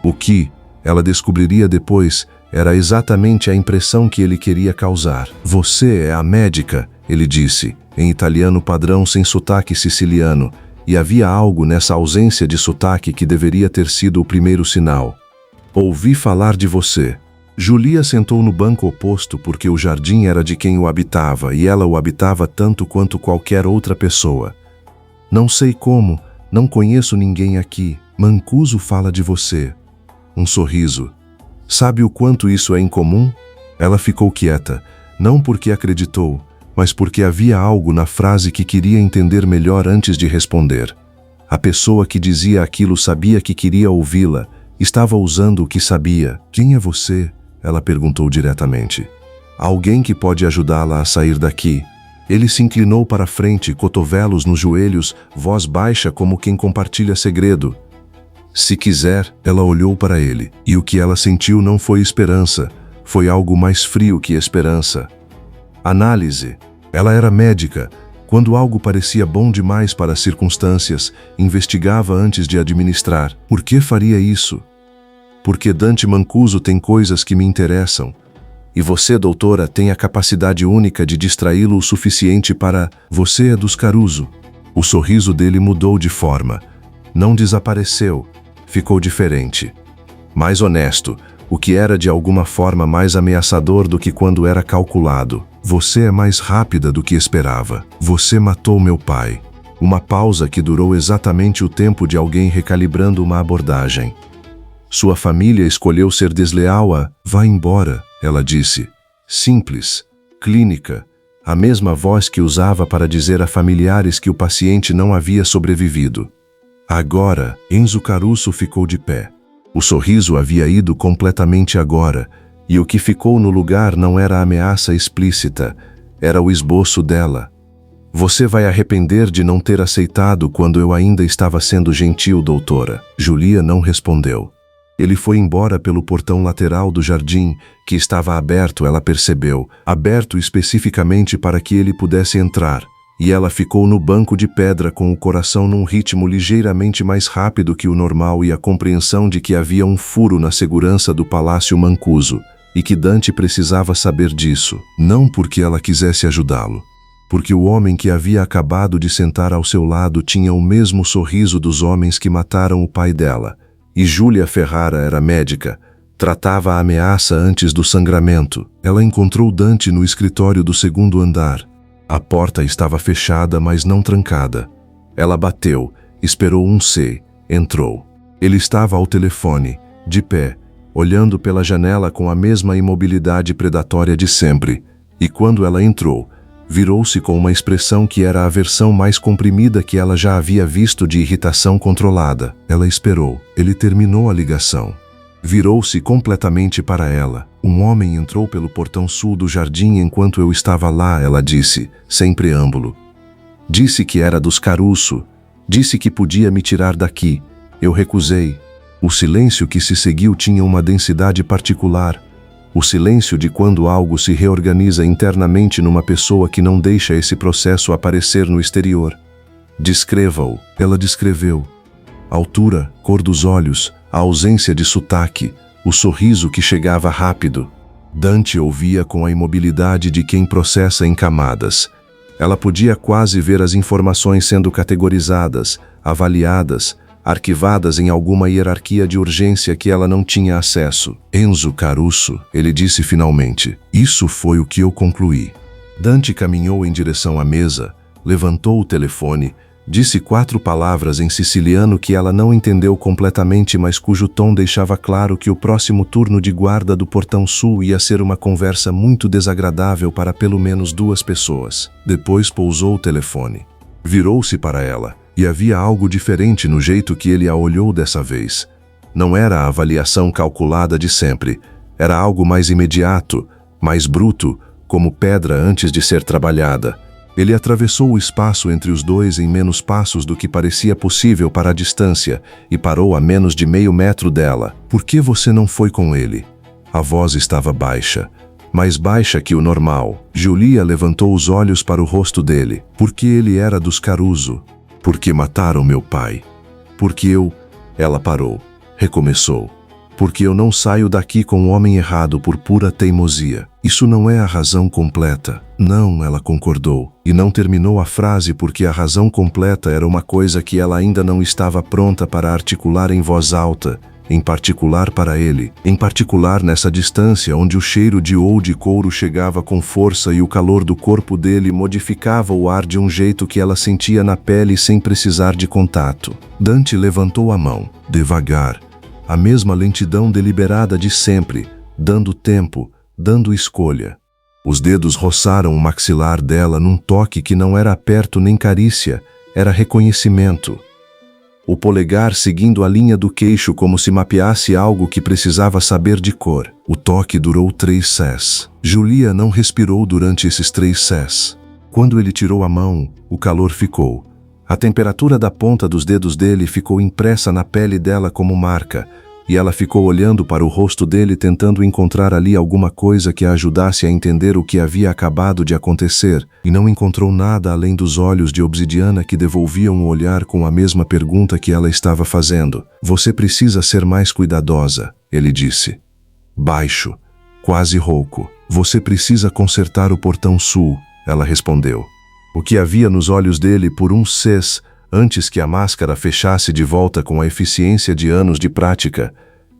O que, ela descobriria depois, era exatamente a impressão que ele queria causar. Você é a médica, ele disse, em italiano padrão sem sotaque siciliano, e havia algo nessa ausência de sotaque que deveria ter sido o primeiro sinal. Ouvi falar de você. Julia sentou no banco oposto porque o jardim era de quem o habitava e ela o habitava tanto quanto qualquer outra pessoa. Não sei como, não conheço ninguém aqui. Mancuso fala de você. Um sorriso. Sabe o quanto isso é incomum? Ela ficou quieta, não porque acreditou, mas porque havia algo na frase que queria entender melhor antes de responder. A pessoa que dizia aquilo sabia que queria ouvi-la, estava usando o que sabia. Quem é você? Ela perguntou diretamente. Alguém que pode ajudá-la a sair daqui. Ele se inclinou para a frente, cotovelos nos joelhos, voz baixa como quem compartilha segredo. Se quiser, ela olhou para ele, e o que ela sentiu não foi esperança, foi algo mais frio que esperança. Análise. Ela era médica. Quando algo parecia bom demais para as circunstâncias, investigava antes de administrar. Por que faria isso? Porque Dante Mancuso tem coisas que me interessam. E você, doutora, tem a capacidade única de distraí-lo o suficiente para... Você é dos Caruso. O sorriso dele mudou de forma. Não desapareceu. Ficou diferente. Mais honesto, o que era de alguma forma mais ameaçador do que quando era calculado. Você é mais rápida do que esperava. Você matou meu pai. Uma pausa que durou exatamente o tempo de alguém recalibrando uma abordagem. Sua família escolheu ser desleal a... Vá embora, ela disse. Simples. Clínica. A mesma voz que usava para dizer a familiares que o paciente não havia sobrevivido. Agora, Enzo Caruso ficou de pé. O sorriso havia ido completamente agora, e o que ficou no lugar não era a ameaça explícita, era o esboço dela. Você vai arrepender de não ter aceitado quando eu ainda estava sendo gentil, doutora. Julia não respondeu. Ele foi embora pelo portão lateral do jardim, que estava aberto, ela percebeu, aberto especificamente para que ele pudesse entrar. E ela ficou no banco de pedra com o coração num ritmo ligeiramente mais rápido que o normal e a compreensão de que havia um furo na segurança do Palácio Mancuso, e que Dante precisava saber disso, não porque ela quisesse ajudá-lo, porque o homem que havia acabado de sentar ao seu lado tinha o mesmo sorriso dos homens que mataram o pai dela, e Júlia Ferrara era médica, tratava a ameaça antes do sangramento. Ela encontrou Dante no escritório do segundo andar. A porta estava fechada, mas não trancada. Ela bateu, esperou entrou. Ele estava ao telefone, de pé, olhando pela janela com a mesma imobilidade predatória de sempre. E quando ela entrou, virou-se com uma expressão que era a versão mais comprimida que ela já havia visto de irritação controlada. Ela esperou. Ele terminou a ligação. Virou-se completamente para ela. Um homem entrou pelo portão sul do jardim enquanto eu estava lá, ela disse, sem preâmbulo. Disse que era dos Caruso. Disse que podia me tirar daqui. Eu recusei. O silêncio que se seguiu tinha uma densidade particular. O silêncio de quando algo se reorganiza internamente numa pessoa que não deixa esse processo aparecer no exterior. Descreva-o. Ela descreveu. Altura, cor dos olhos, a ausência de sotaque, o sorriso que chegava rápido. Dante ouvia com a imobilidade de quem processa em camadas. Ela podia quase ver as informações sendo categorizadas, avaliadas, arquivadas em alguma hierarquia de urgência que ela não tinha acesso. Enzo Caruso, ele disse finalmente. Isso foi o que eu concluí. Dante caminhou em direção à mesa, levantou o telefone, disse 4 palavras em siciliano que ela não entendeu completamente, mas cujo tom deixava claro que o próximo turno de guarda do Portão Sul ia ser uma conversa muito desagradável para pelo menos 2 pessoas. Depois pousou o telefone. Virou-se para ela, e havia algo diferente no jeito que ele a olhou dessa vez. Não era a avaliação calculada de sempre, era algo mais imediato, mais bruto, como pedra antes de ser trabalhada. Ele atravessou o espaço entre os dois em menos passos do que parecia possível para a distância e parou a menos de meio metro dela. Por que você não foi com ele? A voz estava baixa, mais baixa que o normal. Julia levantou os olhos para o rosto dele. Porque ele era dos Caruso. Porque mataram meu pai. Porque eu... Ela parou. Recomeçou. Porque eu não saio daqui com o homem errado por pura teimosia. Isso não é a razão completa. Não, ela concordou. E não terminou a frase porque a razão completa era uma coisa que ela ainda não estava pronta para articular em voz alta, em particular para ele, em particular nessa distância onde o cheiro de old couro chegava com força e o calor do corpo dele modificava o ar de um jeito que ela sentia na pele sem precisar de contato. Dante levantou a mão, devagar, a mesma lentidão deliberada de sempre, dando tempo, dando escolha. Os dedos roçaram o maxilar dela num toque que não era aperto nem carícia, era reconhecimento. O polegar seguindo a linha do queixo como se mapeasse algo que precisava saber de cor. O toque durou 3 sés. Julia não respirou durante esses 3 sés. Quando ele tirou a mão, o calor ficou. A temperatura da ponta dos dedos dele ficou impressa na pele dela como marca, e ela ficou olhando para o rosto dele tentando encontrar ali alguma coisa que a ajudasse a entender o que havia acabado de acontecer, e não encontrou nada além dos olhos de obsidiana que devolviam o olhar com a mesma pergunta que ela estava fazendo. Você precisa ser mais cuidadosa, ele disse. Baixo, quase rouco. Você precisa consertar o portão sul, ela respondeu. O que havia nos olhos dele por um sés, antes que a máscara fechasse de volta com a eficiência de anos de prática,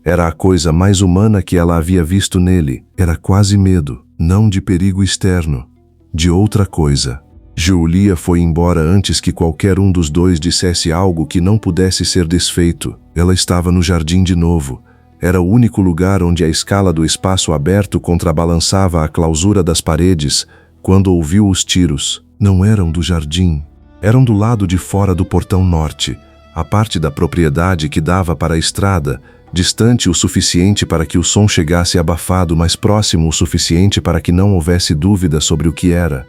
era a coisa mais humana que ela havia visto nele. Era quase medo, não de perigo externo, de outra coisa. Julia foi embora antes que qualquer um dos dois dissesse algo que não pudesse ser desfeito. Ela estava no jardim de novo. Era o único lugar onde a escala do espaço aberto contrabalançava a clausura das paredes quando ouviu os tiros. Não eram do jardim. Eram do lado de fora do portão norte, a parte da propriedade que dava para a estrada, distante o suficiente para que o som chegasse abafado, mas próximo o suficiente para que não houvesse dúvida sobre o que era.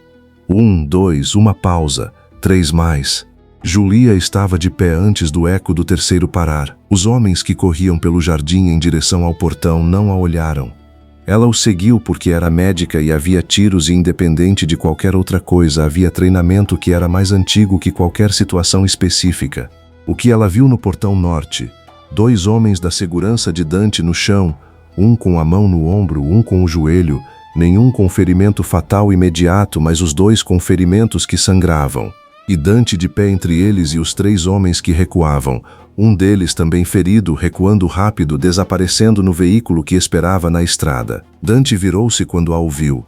1, 2, uma pausa, 3 mais. Julia estava de pé antes do eco do terceiro parar. Os homens que corriam pelo jardim em direção ao portão não a olharam. Ela o seguiu porque era médica e havia tiros e, independente de qualquer outra coisa, havia treinamento que era mais antigo que qualquer situação específica. O que ela viu no portão norte? 2 homens da segurança de Dante no chão, um com a mão no ombro, um com o joelho, nenhum com ferimento fatal imediato, mas os 2 com ferimentos que sangravam. E Dante de pé entre eles e os 3 homens que recuavam, um deles também ferido, recuando rápido, desaparecendo no veículo que esperava na estrada. Dante virou-se quando a ouviu.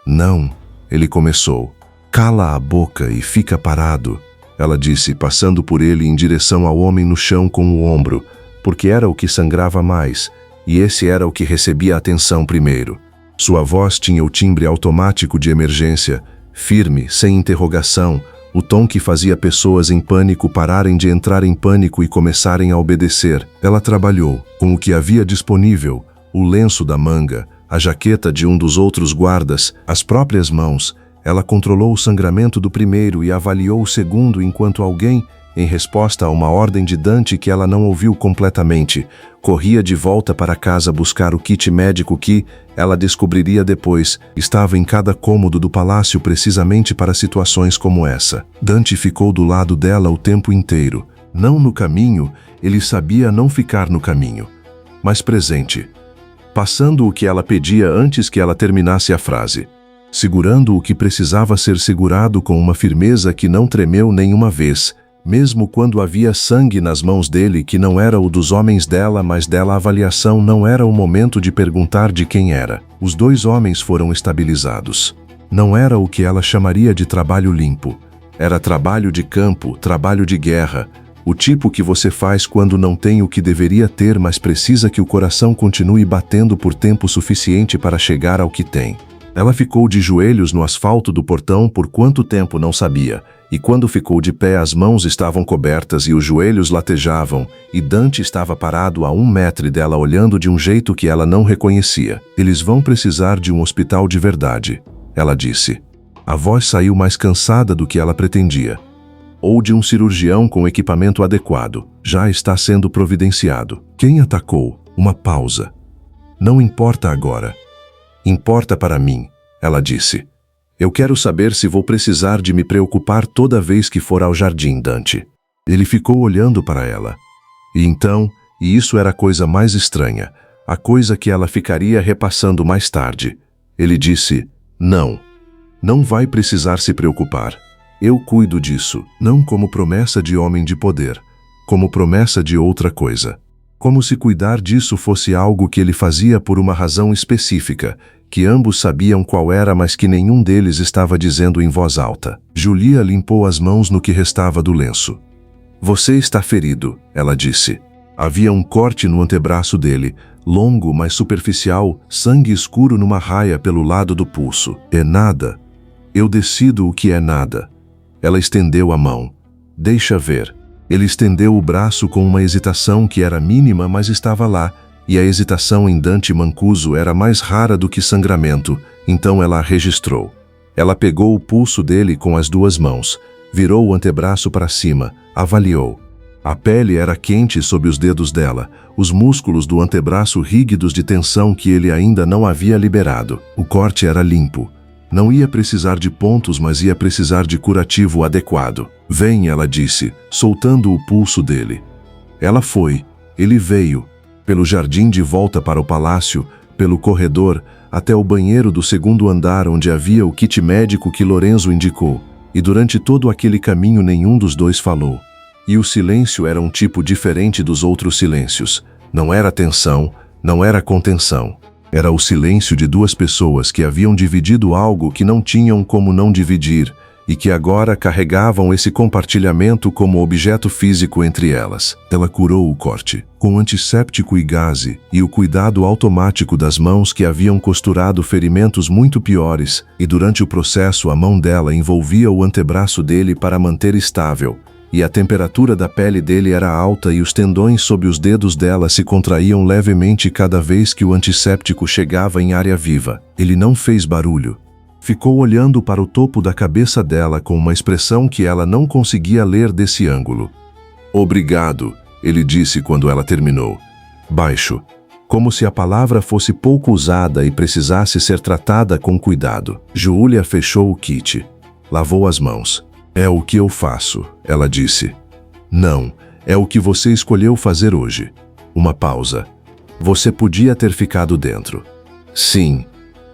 Não, ele começou. Cala a boca e fica parado, ela disse, passando por ele em direção ao homem no chão com o ombro, porque era o que sangrava mais, e esse era o que recebia atenção primeiro. Sua voz tinha o timbre automático de emergência, firme, sem interrogação, o tom que fazia pessoas em pânico pararem de entrar em pânico e começarem a obedecer. Ela trabalhou com o que havia disponível, o lenço da manga, a jaqueta de um dos outros guardas, as próprias mãos. Ela controlou o sangramento do primeiro e avaliou o segundo enquanto alguém, em resposta a uma ordem de Dante que ela não ouviu completamente, corria de volta para casa buscar o kit médico que, ela descobriria depois, estava em cada cômodo do palácio precisamente para situações como essa. Dante ficou do lado dela o tempo inteiro. Não no caminho, ele sabia não ficar no caminho, mas presente. Passando o que ela pedia antes que ela terminasse a frase. Segurando o que precisava ser segurado com uma firmeza que não tremeu nenhuma vez, mesmo quando havia sangue nas mãos dele que não era o dos homens dela, mas dela. A avaliação não era o momento de perguntar de quem era. Os 2 homens foram estabilizados. Não era o que ela chamaria de trabalho limpo. Era trabalho de campo, trabalho de guerra, o tipo que você faz quando não tem o que deveria ter, mas precisa que o coração continue batendo por tempo suficiente para chegar ao que tem. Ela ficou de joelhos no asfalto do portão por quanto tempo não sabia, e quando ficou de pé as mãos estavam cobertas e os joelhos latejavam, e Dante estava parado a 1 metro dela olhando de um jeito que ela não reconhecia. Eles vão precisar de um hospital de verdade, ela disse. A voz saiu mais cansada do que ela pretendia. Ou de um cirurgião com equipamento adequado. Já está sendo providenciado. Quem atacou? Uma pausa. Não importa agora. Importa para mim, ela disse. Eu quero saber se vou precisar de me preocupar toda vez que for ao jardim, Dante. Ele ficou olhando para ela. E então, e isso era a coisa mais estranha, a coisa que ela ficaria repassando mais tarde. Ele disse, não. Não vai precisar se preocupar. Eu cuido disso, não como promessa de homem de poder, como promessa de outra coisa. Como se cuidar disso fosse algo que ele fazia por uma razão específica, que ambos sabiam qual era, mas que nenhum deles estava dizendo em voz alta. Julia limpou as mãos no que restava do lenço. Você está ferido, ela disse. Havia um corte no antebraço dele, longo, mas superficial, sangue escuro numa raia pelo lado do pulso. É nada. Eu decido o que é nada. Ela estendeu a mão. Deixa ver. Ele estendeu o braço com uma hesitação que era mínima, mas estava lá, e a hesitação em Dante Mancuso era mais rara do que sangramento, então ela a registrou. Ela pegou o pulso dele com as duas mãos, virou o antebraço para cima, avaliou. A pele era quente sob os dedos dela, os músculos do antebraço rígidos de tensão que ele ainda não havia liberado. O corte era limpo. Não ia precisar de pontos, mas ia precisar de curativo adequado. Vem, ela disse, soltando o pulso dele. Ela foi. Ele veio. Pelo jardim de volta para o palácio, pelo corredor, até o banheiro do segundo andar onde havia o kit médico que Lorenzo indicou. E durante todo aquele caminho nenhum dos dois falou. E o silêncio era um tipo diferente dos outros silêncios. Não era tensão, não era contenção. Era o silêncio de duas pessoas que haviam dividido algo que não tinham como não dividir e que agora carregavam esse compartilhamento como objeto físico entre elas. Ela curou o corte, com antisséptico e gaze, e o cuidado automático das mãos que haviam costurado ferimentos muito piores, e durante o processo a mão dela envolvia o antebraço dele para manter estável, e a temperatura da pele dele era alta e os tendões sob os dedos dela se contraíam levemente cada vez que o antisséptico chegava em área viva. Ele não fez barulho. Ficou olhando para o topo da cabeça dela com uma expressão que ela não conseguia ler desse ângulo. Obrigado, ele disse quando ela terminou. Baixo, como se a palavra fosse pouco usada e precisasse ser tratada com cuidado. Julia fechou o kit. Lavou as mãos. É o que eu faço, ela disse. Não, é o que você escolheu fazer hoje. Uma pausa. Você podia ter ficado dentro. Sim.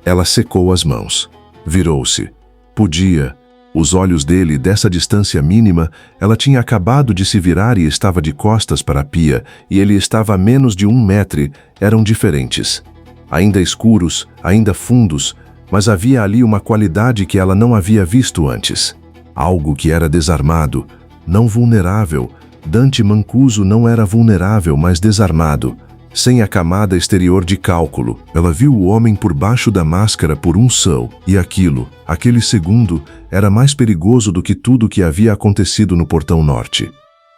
Ela secou as mãos. Virou-se. Podia. Os olhos dele, dessa distância mínima, ela tinha acabado de se virar e estava de costas para a pia, e ele estava a menos de 1 metro, eram diferentes. Ainda escuros, ainda fundos, mas havia ali uma qualidade que ela não havia visto antes. Algo que era desarmado, não vulnerável. Dante Mancuso não era vulnerável, mas desarmado, sem a camada exterior de cálculo. Ela viu o homem por baixo da máscara por um são, e aquele segundo, era mais perigoso do que tudo que havia acontecido no portão norte.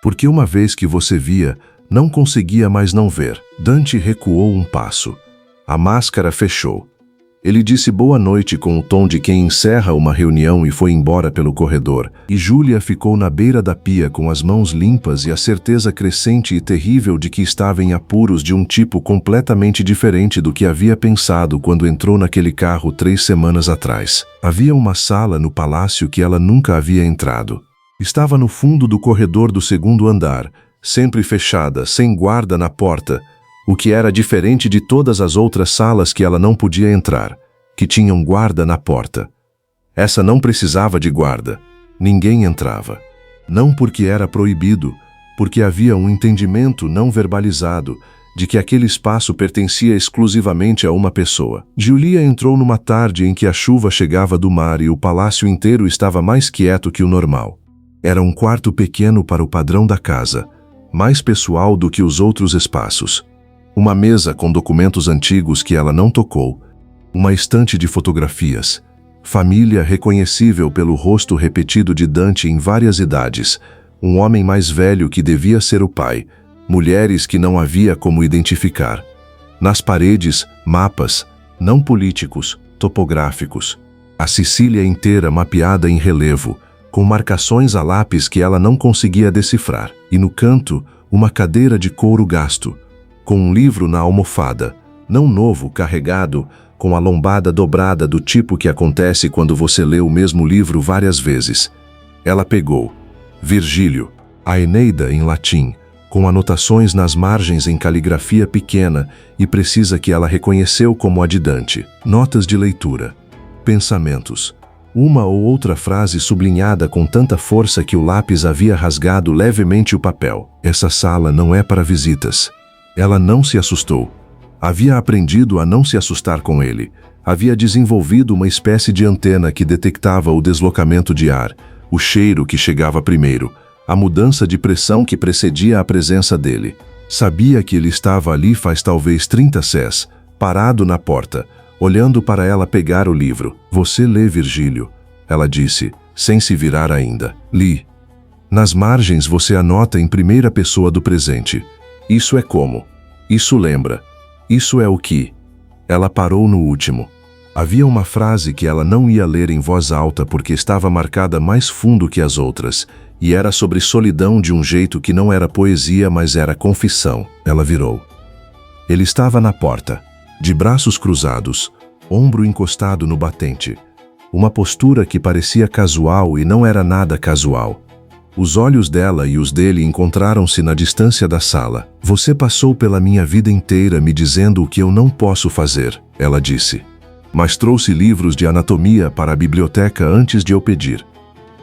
Porque uma vez que você via, não conseguia mais não ver. Dante recuou um passo. A máscara fechou. Ele disse boa noite com o tom de quem encerra uma reunião e foi embora pelo corredor, e Julia ficou na beira da pia com as mãos limpas e a certeza crescente e terrível de que estava em apuros de um tipo completamente diferente do que havia pensado quando entrou naquele carro 3 semanas atrás. Havia uma sala no palácio que ela nunca havia entrado. Estava no fundo do corredor do segundo andar, sempre fechada, sem guarda na porta, o que era diferente de todas as outras salas que ela não podia entrar, que tinham guarda na porta. Essa não precisava de guarda. Ninguém entrava. Não porque era proibido, porque havia um entendimento não verbalizado de que aquele espaço pertencia exclusivamente a uma pessoa. Julia entrou numa tarde em que a chuva chegava do mar e o palácio inteiro estava mais quieto que o normal. Era um quarto pequeno para o padrão da casa, mais pessoal do que os outros espaços. Uma mesa com documentos antigos que ela não tocou, uma estante de fotografias, família reconhecível pelo rosto repetido de Dante em várias idades, um homem mais velho que devia ser o pai, mulheres que não havia como identificar. Nas paredes, mapas, não políticos, topográficos. A Sicília inteira mapeada em relevo, com marcações a lápis que ela não conseguia decifrar. E no canto, uma cadeira de couro gasto, com um livro na almofada, não novo, carregado, com a lombada dobrada do tipo que acontece quando você lê o mesmo livro várias vezes. Ela pegou. Virgílio, a Eneida em latim, com anotações nas margens em caligrafia pequena e precisa que ela reconheceu como a de Dante. Notas de leitura. Pensamentos. Uma ou outra frase sublinhada com tanta força que o lápis havia rasgado levemente o papel. Essa sala não é para visitas. Ela não se assustou. Havia aprendido a não se assustar com ele. Havia desenvolvido uma espécie de antena que detectava o deslocamento de ar, o cheiro que chegava primeiro, a mudança de pressão que precedia a presença dele. Sabia que ele estava ali faz talvez 30 sés, parado na porta, olhando para ela pegar o livro. Você lê, Virgílio? Ela disse, sem se virar ainda. Li. Nas margens você anota em primeira pessoa do presente. Isso é como. Isso lembra. Isso é o que. Ela parou no último. Havia uma frase que ela não ia ler em voz alta porque estava marcada mais fundo que as outras, e era sobre solidão de um jeito que não era poesia, mas era confissão. Ela virou. Ele estava na porta, de braços cruzados, ombro encostado no batente. Uma postura que parecia casual e não era nada casual. Os olhos dela e os dele encontraram-se na distância da sala. Você passou pela minha vida inteira me dizendo o que eu não posso fazer, ela disse. Mas trouxe livros de anatomia para a biblioteca antes de eu pedir.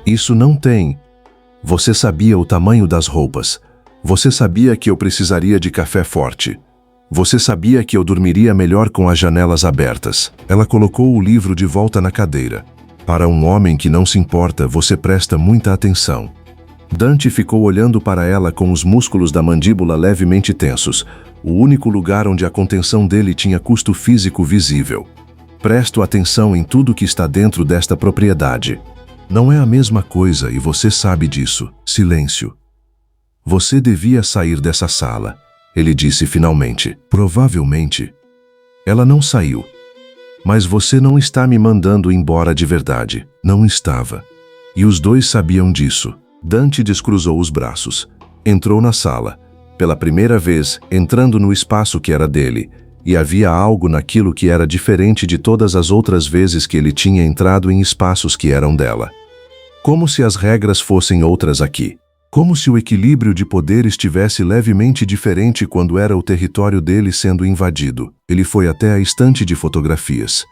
Isso não tem. Você sabia o tamanho das roupas. Você sabia que eu precisaria de café forte. Você sabia que eu dormiria melhor com as janelas abertas. Ela colocou o livro de volta na cadeira. Para um homem que não se importa, você presta muita atenção. Dante ficou olhando para ela com os músculos da mandíbula levemente tensos, o único lugar onde a contenção dele tinha custo físico visível. Presto atenção em tudo que está dentro desta propriedade. Não é a mesma coisa e você sabe disso. Silêncio. Você devia sair dessa sala, ele disse finalmente. Provavelmente. Ela não saiu. Mas você não está me mandando embora de verdade. Não estava. E os dois sabiam disso. Dante descruzou os braços. Entrou na sala. Pela primeira vez, entrando no espaço que era dele. E havia algo naquilo que era diferente de todas as outras vezes que ele tinha entrado em espaços que eram dela. Como se as regras fossem outras aqui. Como se o equilíbrio de poder estivesse levemente diferente quando era o território dele sendo invadido. Ele foi até a estante de fotografias.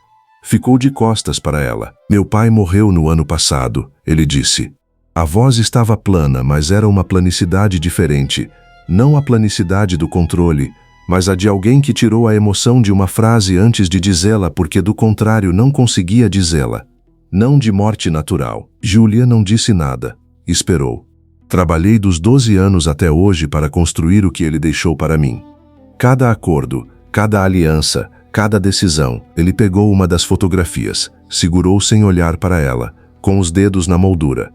Ficou de costas para ela. Meu pai morreu no ano passado, ele disse. A voz estava plana, mas era uma planicidade diferente. Não a planicidade do controle, mas a de alguém que tirou a emoção de uma frase antes de dizê-la porque do contrário não conseguia dizê-la. Não de morte natural. Júlia não disse nada. Esperou. Trabalhei dos 12 anos até hoje para construir o que ele deixou para mim. Cada acordo, cada aliança, cada decisão. Ele pegou uma das fotografias, segurou sem olhar para ela, com os dedos na moldura.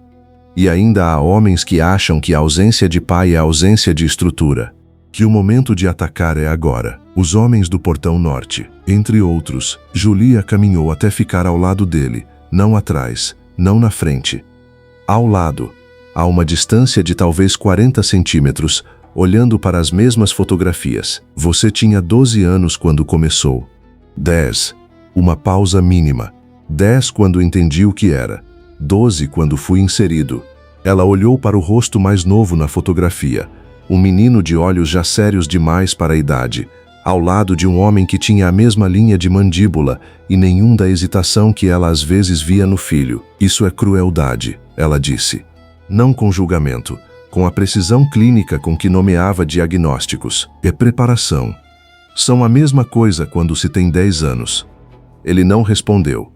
E ainda há homens que acham que a ausência de pai é a ausência de estrutura. Que o momento de atacar é agora. Os homens do portão norte, entre outros. Julia caminhou até ficar ao lado dele, não atrás, não na frente. Ao lado, a uma distância de talvez 40 centímetros, olhando para as mesmas fotografias. Você tinha 12 anos quando começou. 10. Uma pausa mínima. 10 quando entendi o que era. 12 quando fui inserido. Ela olhou para o rosto mais novo na fotografia. Um menino de olhos já sérios demais para a idade, ao lado de um homem que tinha a mesma linha de mandíbula e nenhum da hesitação que ela às vezes via no filho. Isso é crueldade, ela disse. Não com julgamento, com a precisão clínica com que nomeava diagnósticos. É preparação. São a mesma coisa quando se tem 10 anos. Ele não respondeu,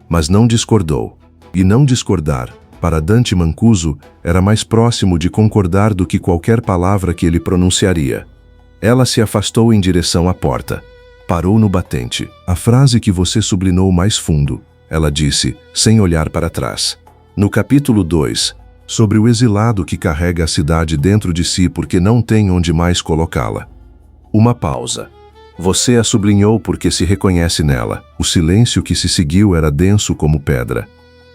mas não discordou. E não discordar, para Dante Mancuso, era mais próximo de concordar do que qualquer palavra que ele pronunciaria. Ela se afastou em direção à porta. Parou no batente. A frase que você sublinhou mais fundo, ela disse, sem olhar para trás. No capítulo 2, sobre o exilado que carrega a cidade dentro de si porque não tem onde mais colocá-la. Uma pausa. Você a sublinhou porque se reconhece nela. O silêncio que se seguiu era denso como pedra.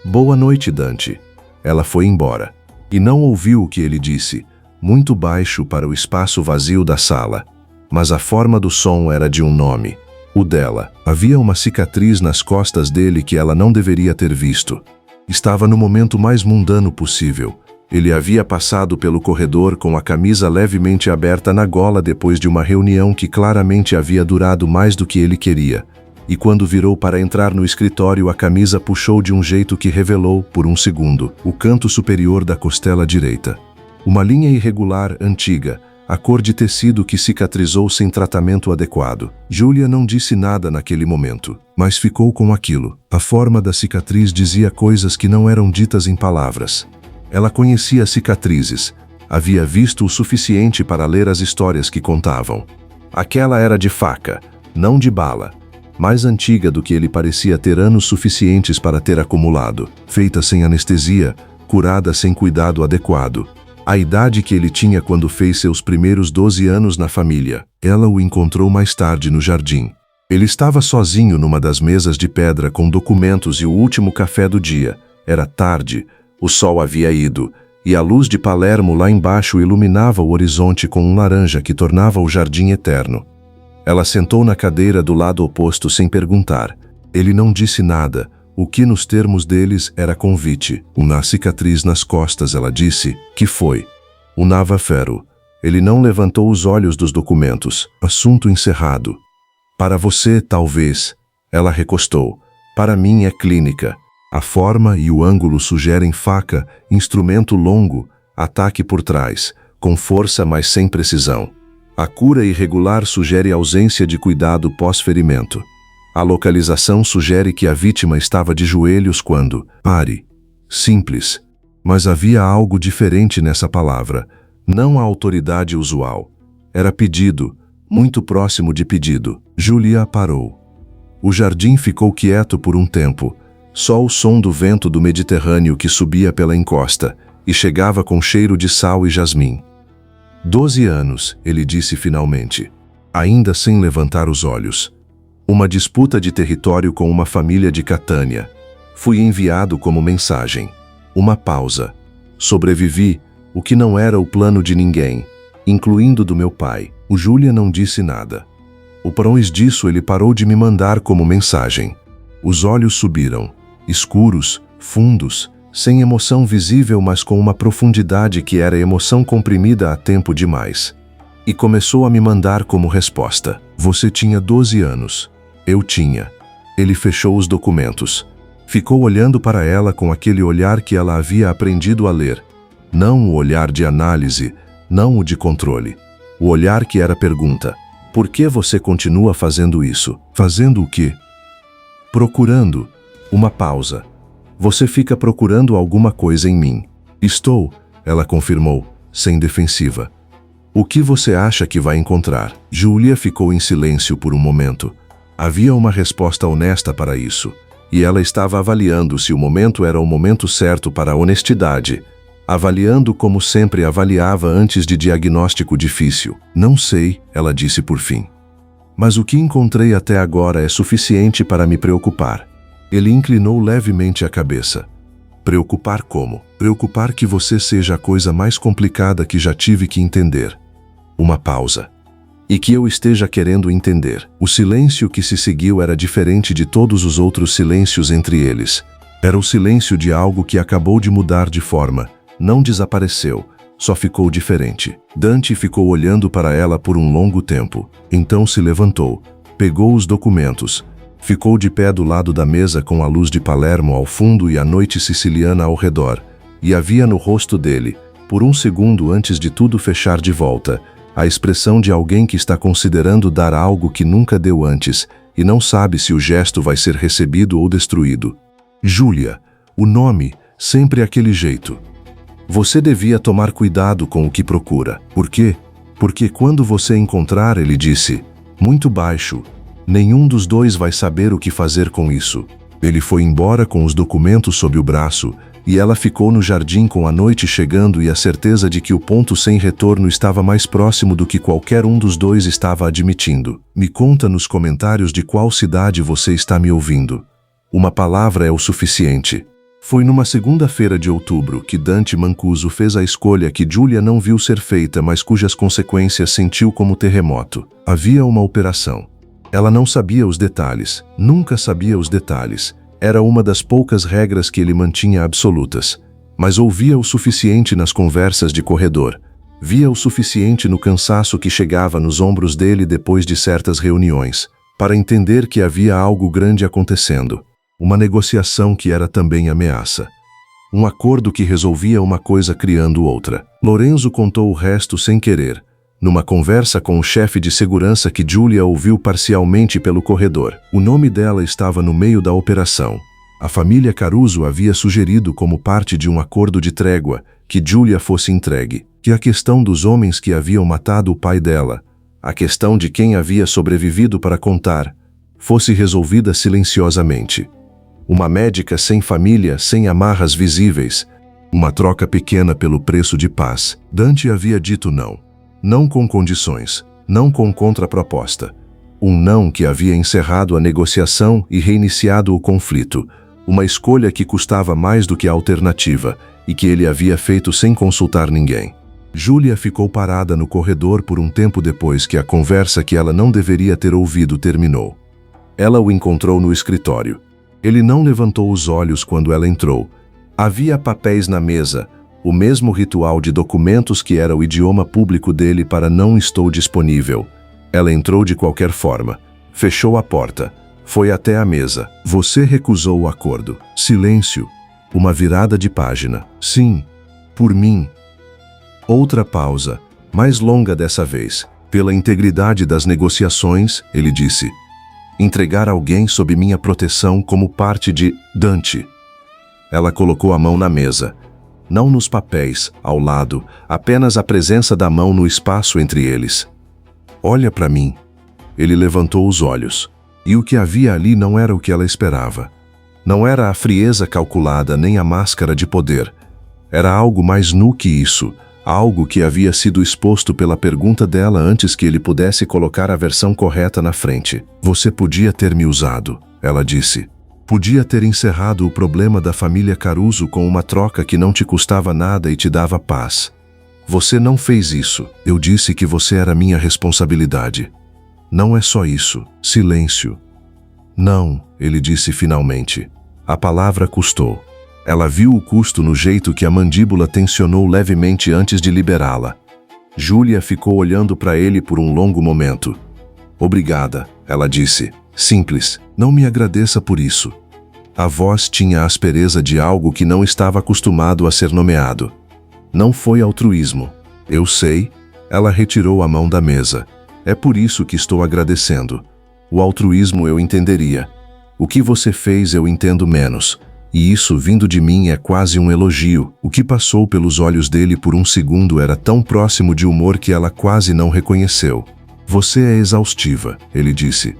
Boa noite, Dante. Ela foi embora. E não ouviu o que ele disse, muito baixo para o espaço vazio da sala. Mas a forma do som era de um nome. O dela. Havia uma cicatriz nas costas dele que ela não deveria ter visto. Estava no momento mais mundano possível. Ele havia passado pelo corredor com a camisa levemente aberta na gola depois de uma reunião que claramente havia durado mais do que ele queria. E quando virou para entrar no escritório, a camisa puxou de um jeito que revelou, por um segundo, o canto superior da costela direita. Uma linha irregular, antiga, a cor de tecido que cicatrizou sem tratamento adequado. Julia não disse nada naquele momento, mas ficou com aquilo. A forma da cicatriz dizia coisas que não eram ditas em palavras. Ela conhecia as cicatrizes, havia visto o suficiente para ler as histórias que contavam. Aquela era de faca, não de bala, mais antiga do que ele parecia ter anos suficientes para ter acumulado, feita sem anestesia, curada sem cuidado adequado. A idade que ele tinha quando fez seus primeiros 12 anos na família. Ela o encontrou mais tarde no jardim. Ele estava sozinho numa das mesas de pedra com documentos e o último café do dia. Era tarde, o sol havia ido, e a luz de Palermo lá embaixo iluminava o horizonte com um laranja que tornava o jardim eterno. Ela sentou na cadeira do lado oposto sem perguntar. Ele não disse nada, o que nos termos deles era convite. Uma cicatriz nas costas, ela disse. Que foi? Unava ferro. Ele não levantou os olhos dos documentos. Assunto encerrado. Para você, talvez. Ela recostou. Para mim é clínica. A forma e o ângulo sugerem faca, instrumento longo, ataque por trás, com força mas sem precisão. A cura irregular sugere ausência de cuidado pós-ferimento. A localização sugere que a vítima estava de joelhos quando... Pare. Simples. Mas havia algo diferente nessa palavra. Não a autoridade usual. Era pedido, muito próximo de pedido. Julia parou. O jardim ficou quieto por um tempo. Só o som do vento do Mediterrâneo que subia pela encosta e chegava com cheiro de sal e jasmim. 12 anos, ele disse finalmente, ainda sem levantar os olhos. Uma disputa de território com uma família de Catânia. Fui enviado como mensagem. Uma pausa. Sobrevivi, o que não era o plano de ninguém, incluindo do meu pai. O Julia não disse nada. Depois disso ele parou de me mandar como mensagem. Os olhos subiram, escuros, fundos, sem emoção visível mas com uma profundidade que era emoção comprimida a tempo demais. E começou a me mandar como resposta. Você tinha 12 anos. Eu tinha. Ele fechou os documentos. Ficou olhando para ela com aquele olhar que ela havia aprendido a ler. Não o olhar de análise, não o de controle. O olhar que era pergunta. Por que você continua fazendo isso? Fazendo o quê? Procurando. Uma pausa. Você fica procurando alguma coisa em mim. Estou, ela confirmou, sem defensiva. O que você acha que vai encontrar? Julia ficou em silêncio por um momento. Havia uma resposta honesta para isso, e ela estava avaliando se o momento era o momento certo para a honestidade, avaliando como sempre avaliava antes de diagnóstico difícil. Não sei, ela disse por fim. Mas o que encontrei até agora é suficiente para me preocupar. Ele inclinou levemente a cabeça. Preocupar como? Preocupar que você seja a coisa mais complicada que já tive que entender. Uma pausa. E que eu esteja querendo entender. O silêncio que se seguiu era diferente de todos os outros silêncios entre eles. Era o silêncio de algo que acabou de mudar de forma. Não desapareceu, só ficou diferente. Dante ficou olhando para ela por um longo tempo. Então se levantou, pegou os documentos, ficou de pé do lado da mesa com a luz de Palermo ao fundo e a noite siciliana ao redor. E havia no rosto dele, por um segundo antes de tudo fechar de volta, a expressão de alguém que está considerando dar algo que nunca deu antes e não sabe se o gesto vai ser recebido ou destruído. Julia, o nome, sempre aquele jeito. Você devia tomar cuidado com o que procura. Por quê? Porque quando você encontrar, ele disse, muito baixo, nenhum dos dois vai saber o que fazer com isso. Ele foi embora com os documentos sob o braço, e ela ficou no jardim com a noite chegando e a certeza de que o ponto sem retorno estava mais próximo do que qualquer um dos dois estava admitindo. Me conta nos comentários de qual cidade você está me ouvindo. Uma palavra é o suficiente. Foi numa segunda-feira de outubro que Dante Mancuso fez a escolha que Julia não viu ser feita, mas cujas consequências sentiu como terremoto. Havia uma operação. Ela não sabia os detalhes, nunca sabia os detalhes. Era uma das poucas regras que ele mantinha absolutas. Mas ouvia o suficiente nas conversas de corredor. Via o suficiente no cansaço que chegava nos ombros dele depois de certas reuniões, para entender que havia algo grande acontecendo. Uma negociação que era também ameaça. Um acordo que resolvia uma coisa criando outra. Lorenzo contou o resto sem querer, numa conversa com o chefe de segurança que Julia ouviu parcialmente pelo corredor. O nome dela estava no meio da operação. A família Caruso havia sugerido, como parte de um acordo de trégua, que Julia fosse entregue, que a questão dos homens que haviam matado o pai dela, a questão de quem havia sobrevivido para contar, fosse resolvida silenciosamente. Uma médica sem família, sem amarras visíveis, uma troca pequena pelo preço de paz. Dante havia dito não. Não com condições, não com contraproposta. Um não que havia encerrado a negociação e reiniciado o conflito. Uma escolha que custava mais do que a alternativa e que ele havia feito sem consultar ninguém. Julia ficou parada no corredor por um tempo depois que a conversa que ela não deveria ter ouvido terminou. Ela o encontrou no escritório. Ele não levantou os olhos quando ela entrou. Havia papéis na mesa, o mesmo ritual de documentos que era o idioma público dele para "não estou disponível". Ela entrou de qualquer forma. Fechou a porta. Foi até a mesa. Você recusou o acordo. Silêncio. Uma virada de página. Sim. Por mim. Outra pausa. Mais longa dessa vez. Pela integridade das negociações, ele disse. Entregar alguém sob minha proteção como parte de Dante. Ela colocou a mão na mesa. Não nos papéis, ao lado, apenas a presença da mão no espaço entre eles. Olha para mim. Ele levantou os olhos. E o que havia ali não era o que ela esperava. Não era a frieza calculada nem a máscara de poder. Era algo mais nu que isso, algo que havia sido exposto pela pergunta dela antes que ele pudesse colocar a versão correta na frente. Você podia ter me usado, ela disse. Podia ter encerrado o problema da família Caruso com uma troca que não te custava nada e te dava paz. Você não fez isso. Eu disse que você era minha responsabilidade. Não é só isso. Silêncio. Não, ele disse finalmente. A palavra custou. Ela viu o custo no jeito que a mandíbula tensionou levemente antes de liberá-la. Julia ficou olhando para ele por um longo momento. Obrigada, ela disse. Simples. Não me agradeça por isso. A voz tinha a aspereza de algo que não estava acostumado a ser nomeado. Não foi altruísmo. Eu sei. Ela retirou a mão da mesa. É por isso que estou agradecendo. O altruísmo eu entenderia. O que você fez eu entendo menos. E isso vindo de mim é quase um elogio. O que passou pelos olhos dele por um segundo era tão próximo de humor que ela quase não reconheceu. Você é exaustiva, ele disse.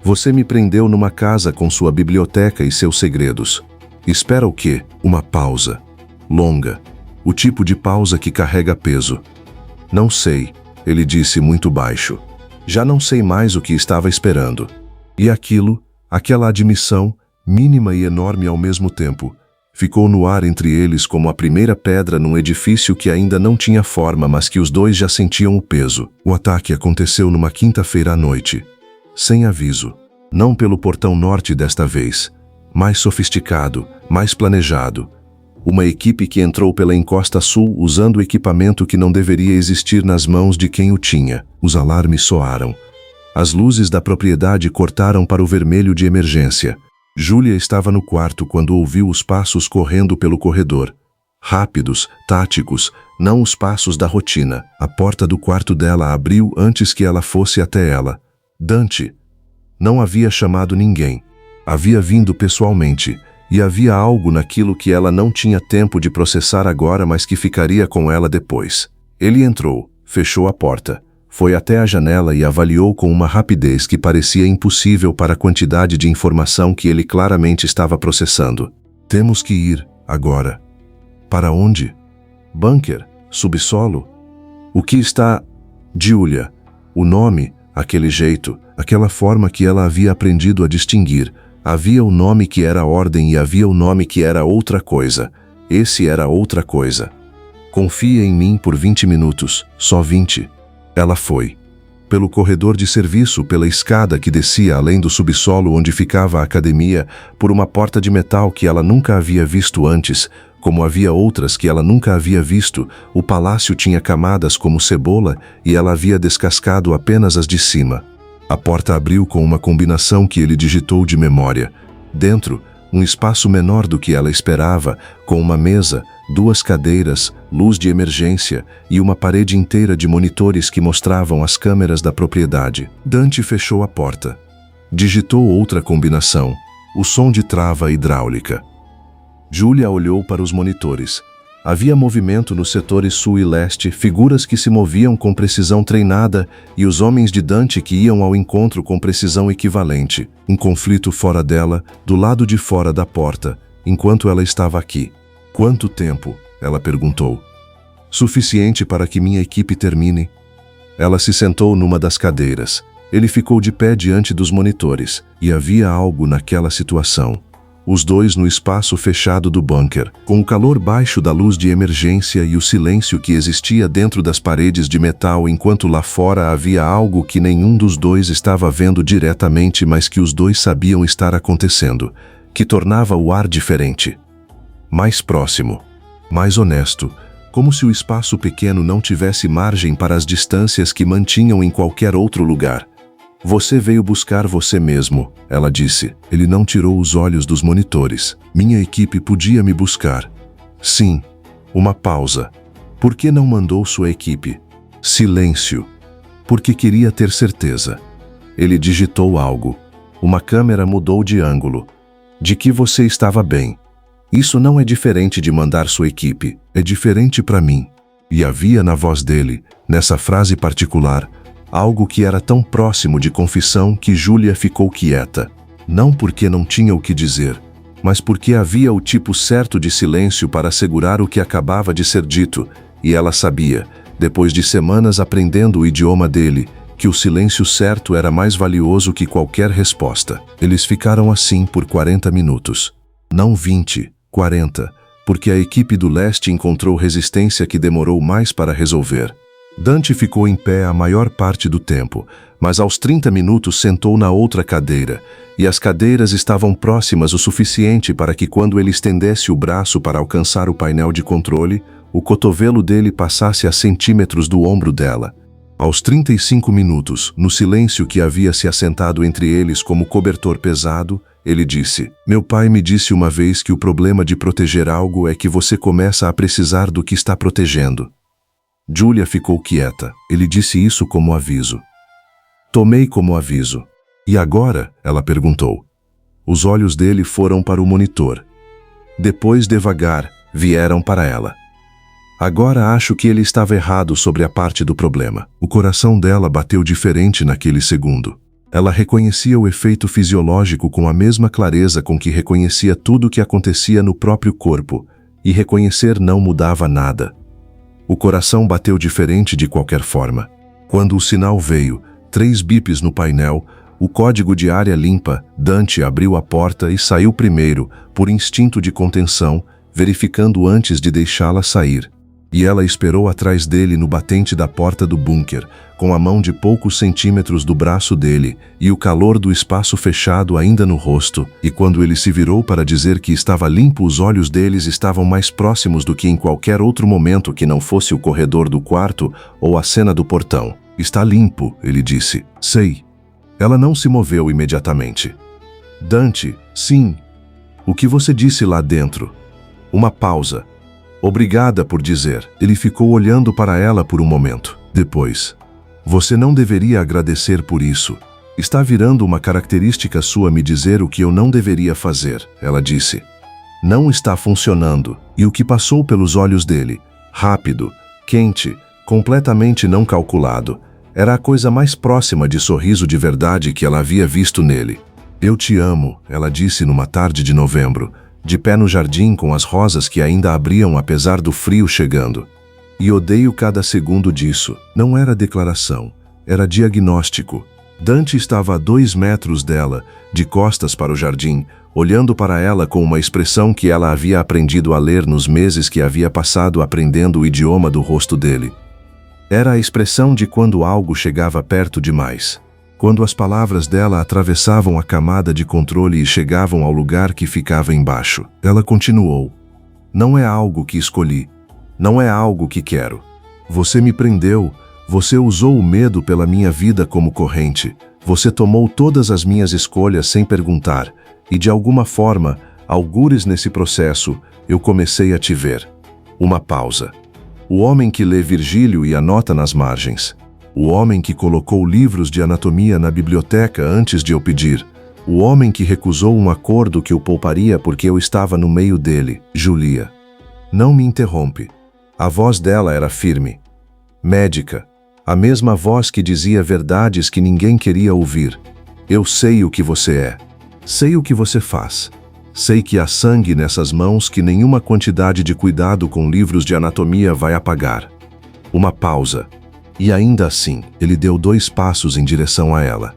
Você me prendeu numa casa com sua biblioteca e seus segredos. Espera o quê? Uma pausa. Longa. O tipo de pausa que carrega peso. Não sei, ele disse muito baixo. Já não sei mais o que estava esperando. E aquilo, aquela admissão, mínima e enorme ao mesmo tempo, ficou no ar entre eles como a primeira pedra num edifício que ainda não tinha forma, mas que os dois já sentiam o peso. O ataque aconteceu numa quinta-feira à noite. Sem aviso. Não pelo portão norte desta vez. Mais sofisticado, mais planejado. Uma equipe que entrou pela encosta sul usando equipamento que não deveria existir nas mãos de quem o tinha. Os alarmes soaram. As luzes da propriedade cortaram para o vermelho de emergência. Julia estava no quarto quando ouviu os passos correndo pelo corredor. Rápidos, táticos, não os passos da rotina. A porta do quarto dela abriu antes que ela fosse até ela. Dante. Não havia chamado ninguém. Havia vindo pessoalmente, e havia algo naquilo que ela não tinha tempo de processar agora, mas que ficaria com ela depois. Ele entrou, fechou a porta, foi até a janela e avaliou com uma rapidez que parecia impossível para a quantidade de informação que ele claramente estava processando. Temos que ir, agora. Para onde? Bunker? Subsolo? O que está... Julia. O nome... Aquele jeito, aquela forma que ela havia aprendido a distinguir. Havia o nome que era ordem e havia o nome que era outra coisa. Esse era outra coisa. Confia em mim por 20 minutos, só 20. Ela foi. Pelo corredor de serviço, pela escada que descia além do subsolo onde ficava a academia, por uma porta de metal que ela nunca havia visto antes, como havia outras que ela nunca havia visto. O palácio tinha camadas como cebola e ela havia descascado apenas as de cima. A porta abriu com uma combinação que ele digitou de memória. Dentro, um espaço menor do que ela esperava, com uma mesa, 2 cadeiras, luz de emergência e uma parede inteira de monitores que mostravam as câmeras da propriedade. Dante fechou a porta. Digitou outra combinação, o som de trava hidráulica. Julia olhou para os monitores. Havia movimento nos setores sul e leste, figuras que se moviam com precisão treinada e os homens de Dante que iam ao encontro com precisão equivalente. Um conflito fora dela, do lado de fora da porta, enquanto ela estava aqui. Quanto tempo? Ela perguntou. Suficiente para que minha equipe termine. Ela se sentou numa das cadeiras. Ele ficou de pé diante dos monitores, e havia algo naquela situação. Os dois no espaço fechado do bunker, com o calor baixo da luz de emergência e o silêncio que existia dentro das paredes de metal, enquanto lá fora havia algo que nenhum dos dois estava vendo diretamente, mas que os dois sabiam estar acontecendo, que tornava o ar diferente. Mais próximo, mais honesto, como se o espaço pequeno não tivesse margem para as distâncias que mantinham em qualquer outro lugar. Você veio buscar você mesmo, ela disse. Ele não tirou os olhos dos monitores. Minha equipe podia me buscar. Sim. Uma pausa. Por que não mandou sua equipe? Silêncio. Porque queria ter certeza. Ele digitou algo. Uma câmera mudou de ângulo. De que você estava bem. Isso não é diferente de mandar sua equipe. É diferente para mim. E havia na voz dele, nessa frase particular, algo que era tão próximo de confissão que Julia ficou quieta. Não porque não tinha o que dizer, mas porque havia o tipo certo de silêncio para assegurar o que acabava de ser dito, e ela sabia, depois de semanas aprendendo o idioma dele, que o silêncio certo era mais valioso que qualquer resposta. Eles ficaram assim por 40 minutos. Não 20, 40, porque a equipe do leste encontrou resistência que demorou mais para resolver. Dante ficou em pé a maior parte do tempo, mas aos 30 minutos sentou na outra cadeira, e as cadeiras estavam próximas o suficiente para que quando ele estendesse o braço para alcançar o painel de controle, o cotovelo dele passasse a centímetros do ombro dela. Aos 35 minutos, no silêncio que havia se assentado entre eles como cobertor pesado, ele disse: "Meu pai me disse uma vez que o problema de proteger algo é que você começa a precisar do que está protegendo." Julia ficou quieta. Ele disse isso como aviso. Tomei como aviso. E agora? Ela perguntou. Os olhos dele foram para o monitor. Depois, devagar, vieram para ela. Agora acho que ele estava errado sobre a parte do problema. O coração dela bateu diferente naquele segundo. Ela reconhecia o efeito fisiológico com a mesma clareza com que reconhecia tudo o que acontecia no próprio corpo, e reconhecer não mudava nada. O coração bateu diferente de qualquer forma. Quando o sinal veio, 3 bips no painel, o código de área limpa, Dante abriu a porta e saiu primeiro, por instinto de contenção, verificando antes de deixá-la sair. E ela esperou atrás dele no batente da porta do bunker, com a mão de poucos centímetros do braço dele e o calor do espaço fechado ainda no rosto, e quando ele se virou para dizer que estava limpo, os olhos deles estavam mais próximos do que em qualquer outro momento que não fosse o corredor do quarto ou a cena do portão. Está limpo, ele disse. Sei. Ela não se moveu imediatamente. Dante, sim. O que você disse lá dentro? Uma pausa. Obrigada por dizer. Ele ficou olhando para ela por um momento. Depois, você não deveria agradecer por isso. Está virando uma característica sua me dizer o que eu não deveria fazer, ela disse. Não está funcionando. E o que passou pelos olhos dele, rápido, quente, completamente não calculado, era a coisa mais próxima de sorriso de verdade que ela havia visto nele. Eu te amo, ela disse numa tarde de novembro, de pé no jardim com as rosas que ainda abriam apesar do frio chegando. E odeio cada segundo disso. Não era declaração, era diagnóstico. Dante estava a 2 metros dela, de costas para o jardim, olhando para ela com uma expressão que ela havia aprendido a ler nos meses que havia passado aprendendo o idioma do rosto dele. Era a expressão de quando algo chegava perto demais. Quando as palavras dela atravessavam a camada de controle e chegavam ao lugar que ficava embaixo. Ela continuou. Não é algo que escolhi. Não é algo que quero. Você me prendeu. Você usou o medo pela minha vida como corrente. Você tomou todas as minhas escolhas sem perguntar. E de alguma forma, algures nesse processo, eu comecei a te ver. Uma pausa. O homem que lê Virgílio e anota nas margens. O homem que colocou livros de anatomia na biblioteca antes de eu pedir. O homem que recusou um acordo que eu pouparia porque eu estava no meio dele. Julia. Não me interrompe. A voz dela era firme. Médica. A mesma voz que dizia verdades que ninguém queria ouvir. Eu sei o que você é. Sei o que você faz. Sei que há sangue nessas mãos que nenhuma quantidade de cuidado com livros de anatomia vai apagar. Uma pausa. E ainda assim, ele deu 2 passos em direção a ela.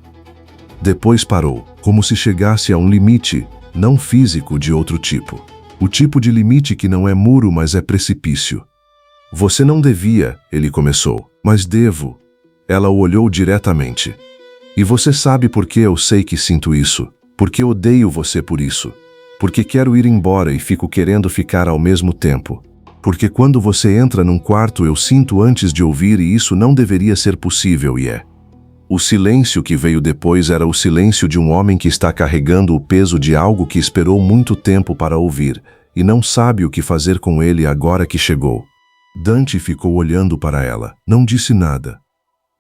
Depois parou, como se chegasse a um limite, não físico, de outro tipo. O tipo de limite que não é muro, mas é precipício. Você não devia, ele começou, mas devo. Ela o olhou diretamente. E você sabe por que eu sei que sinto isso? Porque odeio você por isso. Porque quero ir embora e fico querendo ficar ao mesmo tempo. Porque quando você entra num quarto eu sinto antes de ouvir e isso não deveria ser possível e é. O silêncio que veio depois era o silêncio de um homem que está carregando o peso de algo que esperou muito tempo para ouvir e não sabe o que fazer com ele agora que chegou. Dante ficou olhando para ela, não disse nada.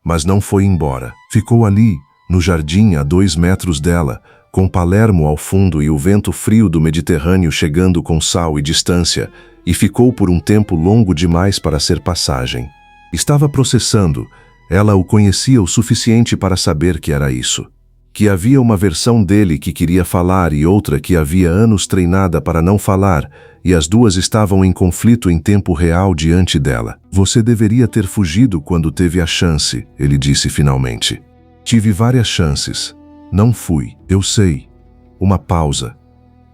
Mas não foi embora. Ficou ali, no jardim a 2 metros dela, com Palermo ao fundo e o vento frio do Mediterrâneo chegando com sal e distância, e ficou por um tempo longo demais para ser passagem. Estava processando. Ela o conhecia o suficiente para saber que era isso. Que havia uma versão dele que queria falar e outra que havia anos treinada para não falar, e as duas estavam em conflito em tempo real diante dela. Você deveria ter fugido quando teve a chance, ele disse finalmente. Tive várias chances. Não fui, eu sei. Uma pausa.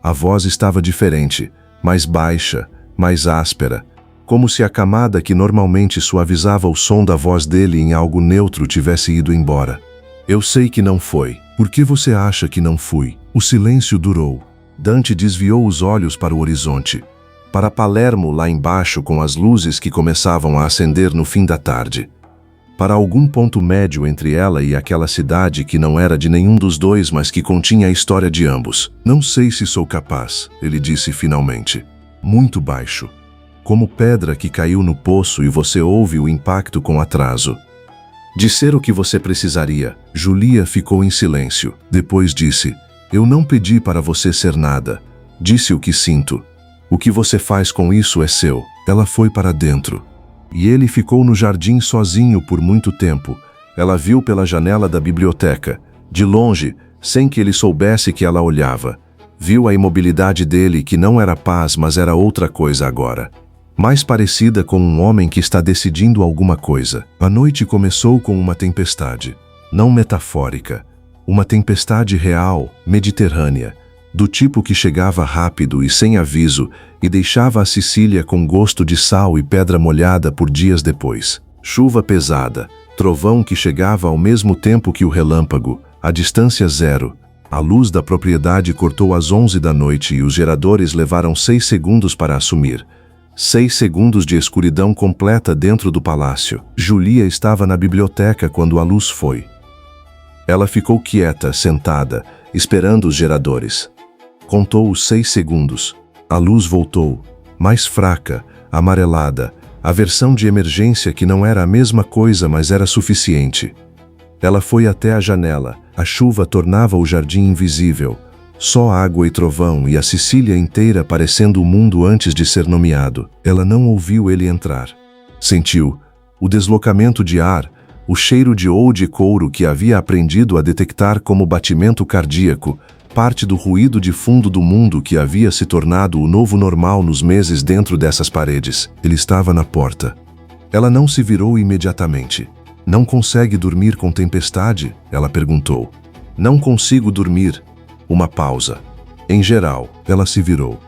A voz estava diferente, mais baixa, mais áspera, como se a camada que normalmente suavizava o som da voz dele em algo neutro tivesse ido embora. Eu sei que não foi. Por que você acha que não fui? O silêncio durou. Dante desviou os olhos para o horizonte. Para Palermo lá embaixo com as luzes que começavam a acender no fim da tarde. Para algum ponto médio entre ela e aquela cidade que não era de nenhum dos dois, mas que continha a história de ambos. Não sei se sou capaz, ele disse finalmente. Muito baixo. Como pedra que caiu no poço e você ouve o impacto com atraso. De ser o que você precisaria. Julia ficou em silêncio. Depois disse, eu não pedi para você ser nada. Disse o que sinto. O que você faz com isso é seu. Ela foi para dentro. E ele ficou no jardim sozinho por muito tempo. Ela viu pela janela da biblioteca, de longe, sem que ele soubesse que ela olhava. Viu a imobilidade dele, que não era paz, mas era outra coisa agora. Mais parecida com um homem que está decidindo alguma coisa. A noite começou com uma tempestade. Não metafórica. Uma tempestade real, mediterrânea. Do tipo que chegava rápido e sem aviso e deixava a Sicília com gosto de sal e pedra molhada por dias depois. Chuva pesada, trovão que chegava ao mesmo tempo que o relâmpago, a distância 0. A luz da propriedade cortou às 11 da noite e os geradores levaram 6 segundos para assumir. 6 segundos de escuridão completa dentro do palácio. Julia estava na biblioteca quando a luz foi. Ela ficou quieta, sentada, esperando os geradores. Contou os 6 segundos. A luz voltou, mais fraca, amarelada, a versão de emergência que não era a mesma coisa, mas era suficiente. Ela foi até a janela. A chuva tornava o jardim invisível. Só água e trovão e a Sicília inteira parecendo o mundo antes de ser nomeado. Ela não ouviu ele entrar. Sentiu o deslocamento de ar, o cheiro de ouro e couro que havia aprendido a detectar como batimento cardíaco, parte do ruído de fundo do mundo que havia se tornado o novo normal nos meses dentro dessas paredes. Ele estava na porta. Ela não se virou imediatamente. Não consegue dormir com tempestade? Ela perguntou. Não consigo dormir. Uma pausa. Em geral, ela se virou.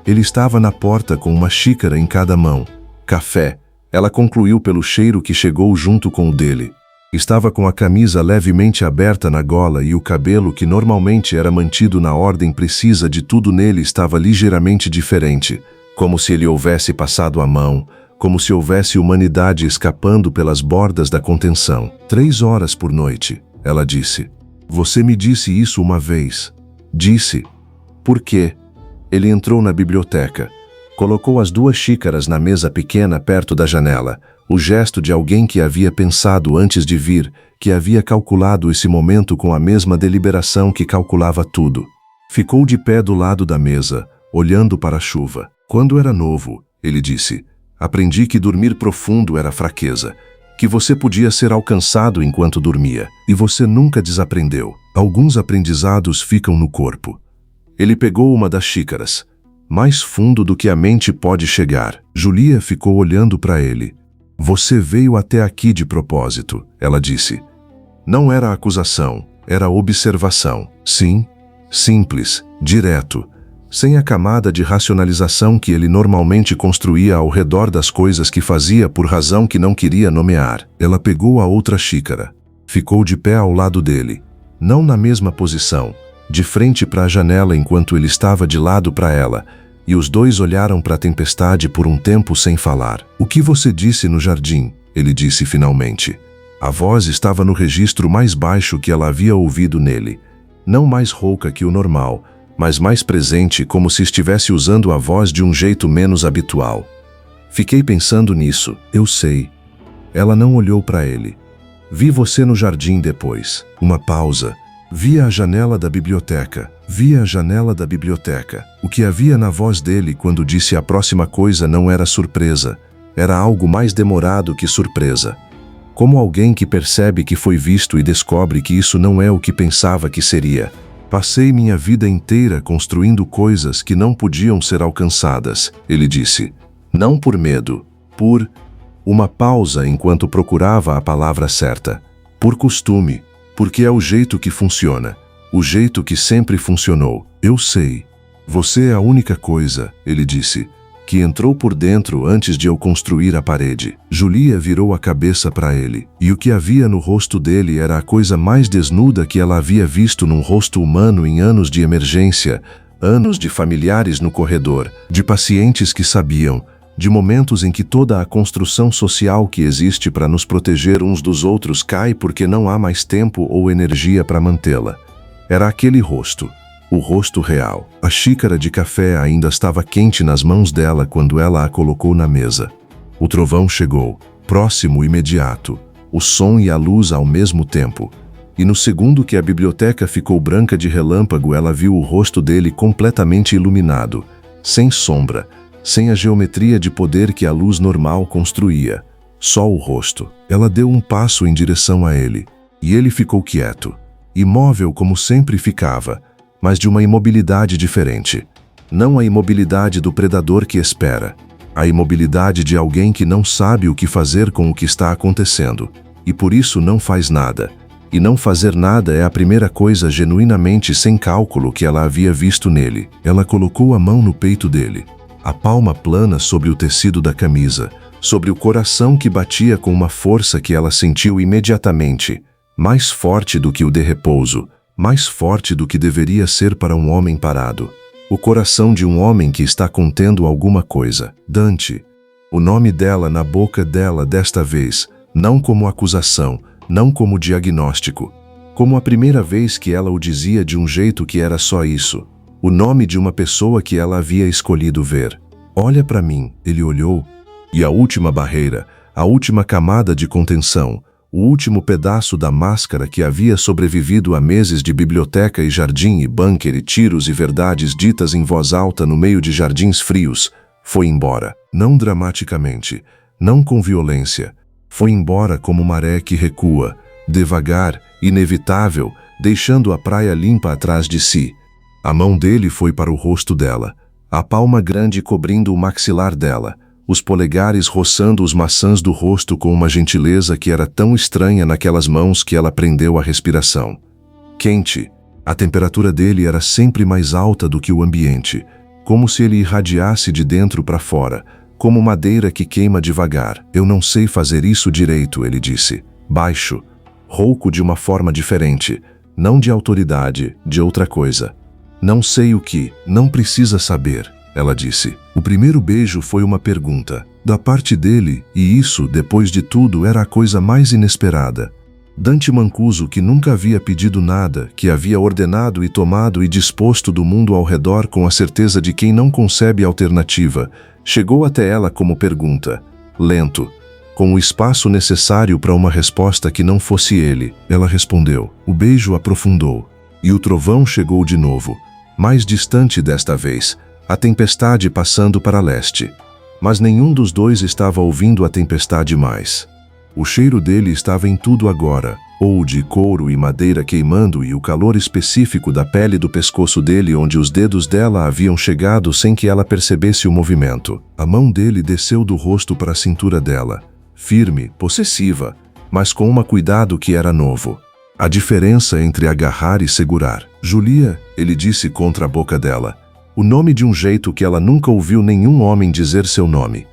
Ele estava na porta com uma xícara em cada mão. Café. Ela concluiu pelo cheiro que chegou junto com o dele. Estava com a camisa levemente aberta na gola e o cabelo que normalmente era mantido na ordem precisa de tudo nele estava ligeiramente diferente, como se ele houvesse passado a mão, como se houvesse humanidade escapando pelas bordas da contenção. 3 horas por noite, ela disse. Você me disse isso uma vez. Disse. Por quê? Ele entrou na biblioteca. Colocou as 2 xícaras na mesa pequena perto da janela, o gesto de alguém que havia pensado antes de vir, que havia calculado esse momento com a mesma deliberação que calculava tudo. Ficou de pé do lado da mesa, olhando para a chuva. Quando era novo, ele disse, aprendi que dormir profundo era fraqueza, que você podia ser alcançado enquanto dormia, e você nunca desaprendeu. Alguns aprendizados ficam no corpo. Ele pegou uma das xícaras. Mais fundo do que a mente pode chegar. Julia ficou olhando para ele. Você veio até aqui de propósito, ela disse. Não era acusação, era observação. Sim, simples, direto, sem a camada de racionalização que ele normalmente construía ao redor das coisas que fazia por razão que não queria nomear. Ela pegou a outra xícara. Ficou de pé ao lado dele, não na mesma posição, de frente para a janela enquanto ele estava de lado para ela, e os dois olharam para a tempestade por um tempo sem falar. O que você disse no jardim? Ele disse finalmente. A voz estava no registro mais baixo que ela havia ouvido nele. Não mais rouca que o normal, mas mais presente, como se estivesse usando a voz de um jeito menos habitual. Fiquei pensando nisso, eu sei. Ela não olhou para ele. Vi você no jardim depois. Uma pausa. Via a janela da biblioteca. Via a janela da biblioteca. O que havia na voz dele quando disse a próxima coisa não era surpresa. Era algo mais demorado que surpresa. Como alguém que percebe que foi visto e descobre que isso não é o que pensava que seria. Passei minha vida inteira construindo coisas que não podiam ser alcançadas, ele disse. Não por medo, por... Uma pausa enquanto procurava a palavra certa. Por costume, porque é o jeito que funciona, o jeito que sempre funcionou. Eu sei. Você é a única coisa, ele disse, que entrou por dentro antes de eu construir a parede. Julia virou a cabeça para ele, e o que havia no rosto dele era a coisa mais desnuda que ela havia visto num rosto humano em anos de emergência, anos de familiares no corredor, de pacientes que sabiam, de momentos em que toda a construção social que existe para nos proteger uns dos outros cai porque não há mais tempo ou energia para mantê-la. Era aquele rosto, o rosto real. A xícara de café ainda estava quente nas mãos dela quando ela a colocou na mesa. O trovão chegou, próximo, imediato, o som e a luz ao mesmo tempo. E no segundo que a biblioteca ficou branca de relâmpago, ela viu o rosto dele completamente iluminado, sem sombra, sem a geometria de poder que a luz normal construía. Só o rosto. Ela deu um passo em direção a ele, e ele ficou quieto, imóvel como sempre ficava, mas de uma imobilidade diferente. Não a imobilidade do predador que espera, a imobilidade de alguém que não sabe o que fazer com o que está acontecendo, e por isso não faz nada. E não fazer nada é a primeira coisa genuinamente sem cálculo que ela havia visto nele. Ela colocou a mão no peito dele, a palma plana sobre o tecido da camisa, sobre o coração que batia com uma força que ela sentiu imediatamente, mais forte do que o de repouso, mais forte do que deveria ser para um homem parado. O coração de um homem que está contendo alguma coisa. Dante. O nome dela na boca dela desta vez, não como acusação, não como diagnóstico, como a primeira vez que ela o dizia de um jeito que era só isso. O nome de uma pessoa que ela havia escolhido ver. Olha para mim, ele olhou. E a última barreira, a última camada de contenção, o último pedaço da máscara que havia sobrevivido a meses de biblioteca e jardim e bunker e tiros e verdades ditas em voz alta no meio de jardins frios, foi embora. Não dramaticamente, não com violência. Foi embora como maré que recua, devagar, inevitável, deixando a praia limpa atrás de si. A mão dele foi para o rosto dela, a palma grande cobrindo o maxilar dela, os polegares roçando os maçãs do rosto com uma gentileza que era tão estranha naquelas mãos que ela prendeu a respiração. Quente, a temperatura dele era sempre mais alta do que o ambiente, como se ele irradiasse de dentro para fora, como madeira que queima devagar. Eu não sei fazer isso direito, ele disse, baixo, rouco de uma forma diferente, não de autoridade, de outra coisa. Não sei o que, não precisa saber, ela disse. O primeiro beijo foi uma pergunta, da parte dele, e isso, depois de tudo, era a coisa mais inesperada. Dante Mancuso, que nunca havia pedido nada, que havia ordenado e tomado e disposto do mundo ao redor com a certeza de quem não concebe alternativa, chegou até ela como pergunta, lento, com o espaço necessário para uma resposta que não fosse ele. Ela respondeu. O beijo aprofundou, e o trovão chegou de novo, mais distante desta vez, a tempestade passando para leste. Mas nenhum dos dois estava ouvindo a tempestade mais. O cheiro dele estava em tudo agora, ou de couro e madeira queimando e o calor específico da pele do pescoço dele onde os dedos dela haviam chegado sem que ela percebesse o movimento. A mão dele desceu do rosto para a cintura dela, firme, possessiva, mas com um cuidado que era novo. A diferença entre agarrar e segurar. Julia, ele disse contra a boca dela, o nome de um jeito que ela nunca ouviu nenhum homem dizer seu nome.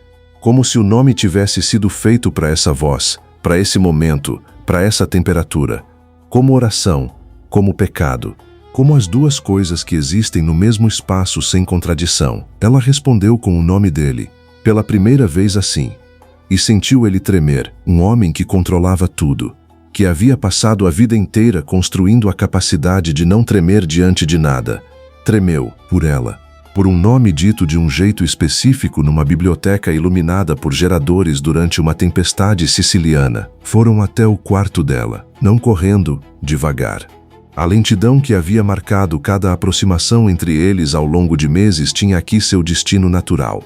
Como se o nome tivesse sido feito para essa voz, para esse momento, para essa temperatura. Como oração, como pecado. Como as duas coisas que existem no mesmo espaço sem contradição. Ela respondeu com o nome dele, pela primeira vez assim. E sentiu ele tremer, um homem que controlava tudo. Que havia passado a vida inteira construindo a capacidade de não tremer diante de nada. Tremeu, por ela. Por um nome dito de um jeito específico numa biblioteca iluminada por geradores durante uma tempestade siciliana. Foram até o quarto dela, não correndo, devagar. A lentidão que havia marcado cada aproximação entre eles ao longo de meses tinha aqui seu destino natural.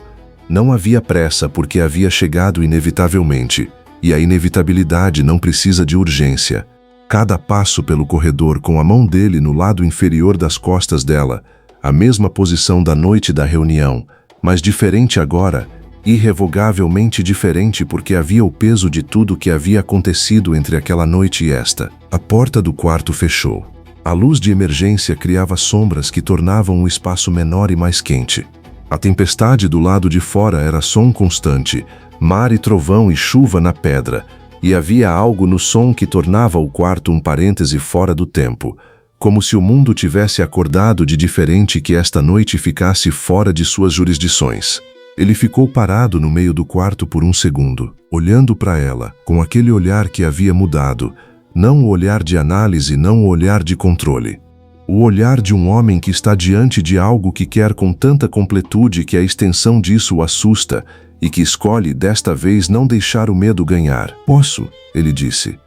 Não havia pressa porque havia chegado inevitavelmente, e a inevitabilidade não precisa de urgência. Cada passo pelo corredor com a mão dele no lado inferior das costas dela, a mesma posição da noite da reunião, mas diferente agora, irrevogavelmente diferente porque havia o peso de tudo que havia acontecido entre aquela noite e esta. A porta do quarto fechou. A luz de emergência criava sombras que tornavam o espaço menor e mais quente. A tempestade do lado de fora era som constante, mar e trovão e chuva na pedra, e havia algo no som que tornava o quarto um parêntese fora do tempo, como se o mundo tivesse acordado de diferente que esta noite ficasse fora de suas jurisdições. Ele ficou parado no meio do quarto por um segundo, olhando para ela, com aquele olhar que havia mudado, não o olhar de análise, não o olhar de controle. O olhar de um homem que está diante de algo que quer com tanta completude que a extensão disso o assusta e que escolhe desta vez não deixar o medo ganhar. Posso, ele disse.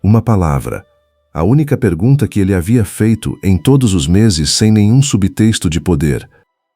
Uma palavra. A única pergunta que ele havia feito em todos os meses sem nenhum subtexto de poder.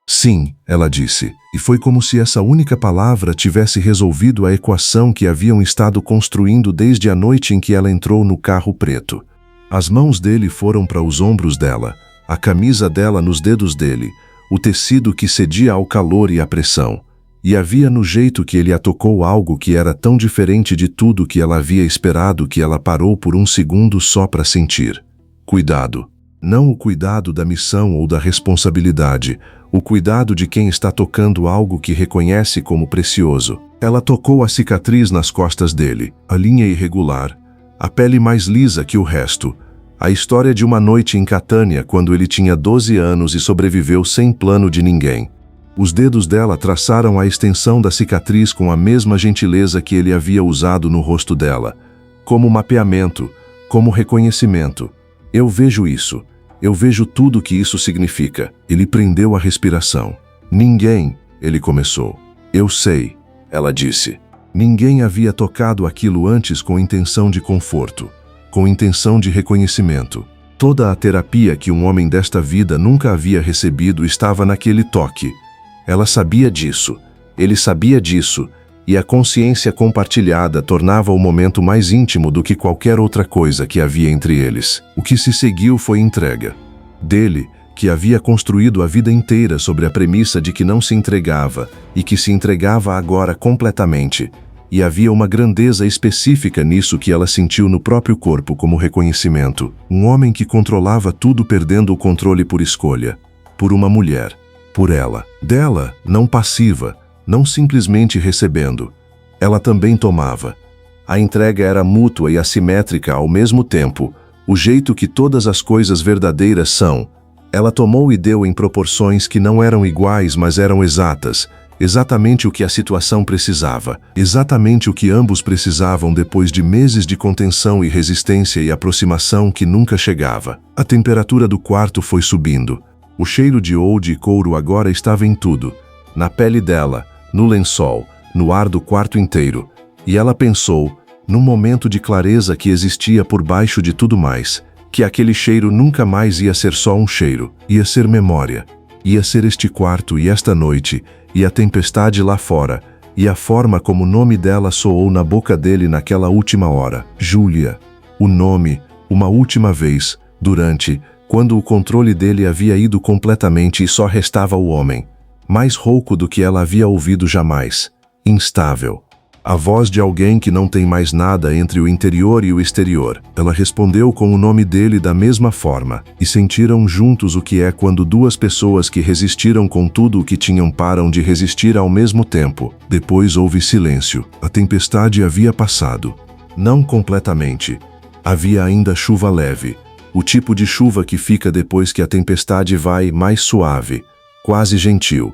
Sim, ela disse, e foi como se essa única palavra tivesse resolvido a equação que haviam estado construindo desde a noite em que ela entrou no carro preto. As mãos dele foram para os ombros dela, a camisa dela nos dedos dele, o tecido que cedia ao calor e à pressão. E havia no jeito que ele a tocou algo que era tão diferente de tudo que ela havia esperado que ela parou por um segundo só para sentir. Cuidado. Não o cuidado da missão ou da responsabilidade, o cuidado de quem está tocando algo que reconhece como precioso. Ela tocou a cicatriz nas costas dele, a linha irregular, a pele mais lisa que o resto, a história de uma noite em Catânia quando ele tinha 12 anos e sobreviveu sem plano de ninguém. Os dedos dela traçaram a extensão da cicatriz com a mesma gentileza que ele havia usado no rosto dela, como mapeamento, como reconhecimento. Eu vejo isso. Eu vejo tudo que isso significa. Ele prendeu a respiração. Ninguém, ele começou. Eu sei, ela disse. Ninguém havia tocado aquilo antes com intenção de conforto, com intenção de reconhecimento. Toda a terapia que um homem desta vida nunca havia recebido estava naquele toque. Ela sabia disso, ele sabia disso, e a consciência compartilhada tornava o momento mais íntimo do que qualquer outra coisa que havia entre eles. O que se seguiu foi entrega. Dele, que havia construído a vida inteira sobre a premissa de que não se entregava, e que se entregava agora completamente, e havia uma grandeza específica nisso que ela sentiu no próprio corpo como reconhecimento. Um homem que controlava tudo perdendo o controle por escolha, por uma mulher. Por ela. Dela, não passiva, não simplesmente recebendo. Ela também tomava. A entrega era mútua e assimétrica ao mesmo tempo, o jeito que todas as coisas verdadeiras são. Ela tomou e deu em proporções que não eram iguais, mas eram exatas, Exatamente o que a situação precisava, exatamente o que ambos precisavam depois de meses de contenção e resistência e aproximação que nunca chegava. A temperatura do quarto foi subindo. O cheiro de oud e couro agora estava em tudo. Na pele dela, no lençol, no ar do quarto inteiro. E ela pensou, num momento de clareza que existia por baixo de tudo mais, que aquele cheiro nunca mais ia ser só um cheiro, ia ser memória. Ia ser este quarto e esta noite, e a tempestade lá fora, e a forma como o nome dela soou na boca dele naquela última hora. Júlia. O nome, uma última vez, quando o controle dele havia ido completamente e só restava o homem. Mais rouco do que ela havia ouvido jamais. Instável. A voz de alguém que não tem mais nada entre o interior e o exterior. Ela respondeu com o nome dele da mesma forma, e sentiram juntos o que é quando duas pessoas que resistiram com tudo o que tinham param de resistir ao mesmo tempo. Depois houve silêncio. A tempestade havia passado. Não completamente. Havia ainda chuva leve. O tipo de chuva que fica depois que a tempestade vai, mais suave, quase gentil.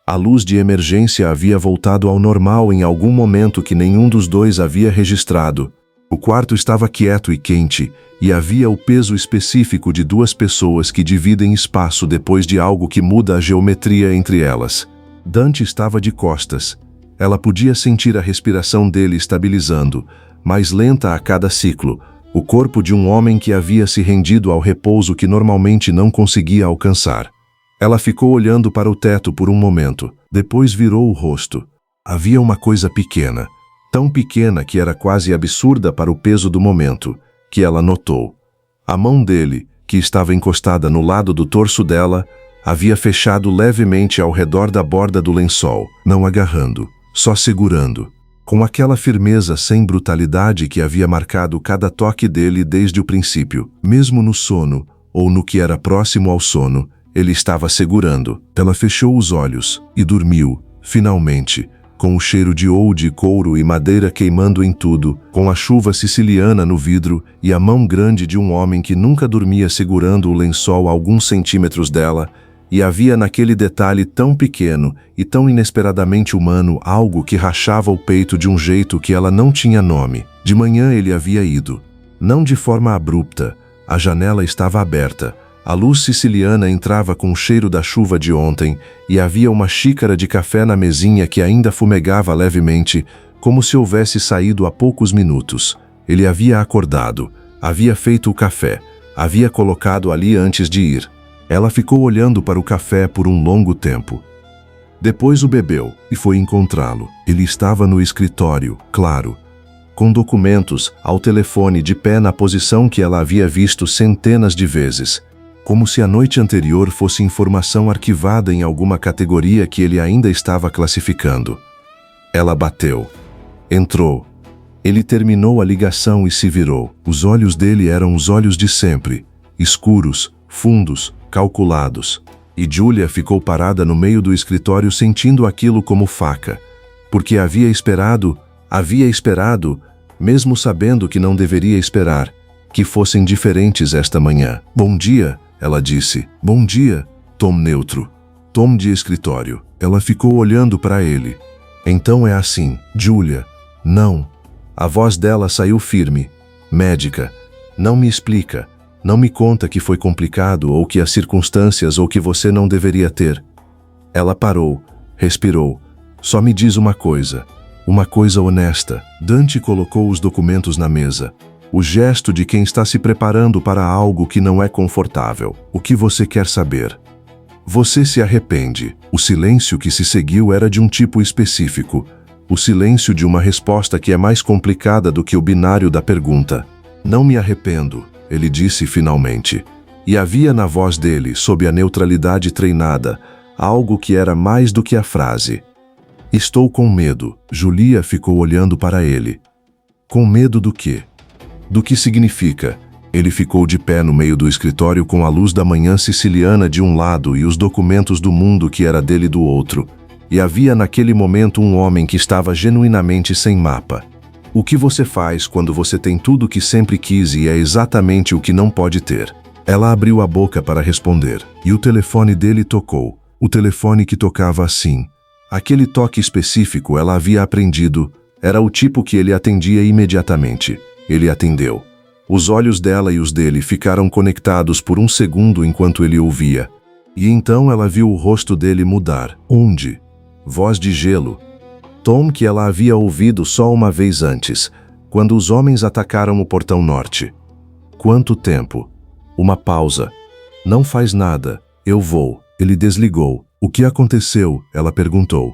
A luz de emergência havia voltado ao normal em algum momento que nenhum dos dois havia registrado. O quarto estava quieto e quente, e havia o peso específico de duas pessoas que dividem espaço depois de algo que muda a geometria entre elas. Dante estava de costas. Ela podia sentir a respiração dele estabilizando, mais lenta a cada ciclo, o corpo de um homem que havia se rendido ao repouso que normalmente não conseguia alcançar. Ela ficou olhando para o teto por um momento, depois virou o rosto. Havia uma coisa pequena, tão pequena que era quase absurda para o peso do momento, que ela notou. A mão dele, que estava encostada no lado do torso dela, havia fechado levemente ao redor da borda do lençol, não agarrando, só segurando, com aquela firmeza sem brutalidade que havia marcado cada toque dele desde o princípio. Mesmo no sono, ou no que era próximo ao sono, ele estava segurando. Ela fechou os olhos e dormiu, finalmente, com o cheiro de oud, couro e madeira queimando em tudo, com a chuva siciliana no vidro e a mão grande de um homem que nunca dormia segurando o lençol a alguns centímetros dela, e havia naquele detalhe tão pequeno e tão inesperadamente humano algo que rachava o peito de um jeito que ela não tinha nome. De manhã ele havia ido. Não de forma abrupta. A janela estava aberta. A luz siciliana entrava com o cheiro da chuva de ontem e havia uma xícara de café na mesinha que ainda fumegava levemente, como se houvesse saído há poucos minutos. Ele havia acordado, havia feito o café, havia colocado ali antes de ir. Ela ficou olhando para o café por um longo tempo. Depois o bebeu e foi encontrá-lo. Ele estava no escritório, claro, com documentos, ao telefone, de pé na posição que ela havia visto centenas de vezes. Como se a noite anterior fosse informação arquivada em alguma categoria que ele ainda estava classificando. Ela bateu. Entrou. Ele terminou a ligação e se virou. Os olhos dele eram os olhos de sempre, escuros, fundos, calculados. E Júlia ficou parada no meio do escritório sentindo aquilo como faca. Porque havia esperado, mesmo sabendo que não deveria esperar, que fossem diferentes esta manhã. Bom dia. Ela disse, bom dia, tom neutro, tom de escritório. Ela ficou olhando para ele. Então é assim, Júlia. Não. A voz dela saiu firme. Médica. Não me explica. Não me conta que foi complicado ou que as circunstâncias ou que você não deveria ter. Ela parou, respirou. Só me diz uma coisa honesta. Dante colocou os documentos na mesa. O gesto de quem está se preparando para algo que não é confortável. O que você quer saber? Você se arrepende. O silêncio que se seguiu era de um tipo específico. O silêncio de uma resposta que é mais complicada do que o binário da pergunta. Não me arrependo, ele disse finalmente. E havia na voz dele, sob a neutralidade treinada, algo que era mais do que a frase. Estou com medo. Júlia ficou olhando para ele. Com medo do quê? Do que significa? Ele ficou de pé no meio do escritório com a luz da manhã siciliana de um lado e os documentos do mundo que era dele do outro. E havia naquele momento um homem que estava genuinamente sem mapa. O que você faz quando você tem tudo o que sempre quis e é exatamente o que não pode ter? Ela abriu a boca para responder, e o telefone dele tocou. O telefone que tocava assim. Aquele toque específico ela havia aprendido, era o tipo que ele atendia imediatamente. Ele atendeu. Os olhos dela e os dele ficaram conectados por um segundo enquanto ele ouvia. E então ela viu o rosto dele mudar. Onde? Voz de gelo. Tom que ela havia ouvido só uma vez antes, quando os homens atacaram o portão norte. Quanto tempo? Uma pausa. Não faz nada, eu vou. Ele desligou. O que aconteceu? Ela perguntou.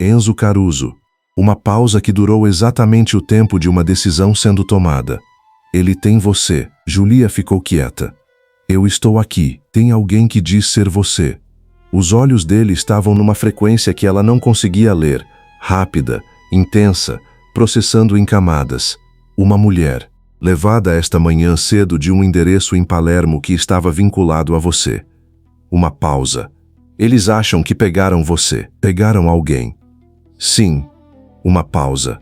Enzo Caruso. Uma pausa que durou exatamente o tempo de uma decisão sendo tomada. Ele tem você. Julia ficou quieta. Eu estou aqui. Tem alguém que diz ser você. Os olhos dele estavam numa frequência que ela não conseguia ler. Rápida, intensa, processando em camadas. Uma mulher, levada esta manhã cedo de um endereço em Palermo que estava vinculado a você. Uma pausa. Eles acham que pegaram você. Pegaram alguém. Sim. Uma pausa.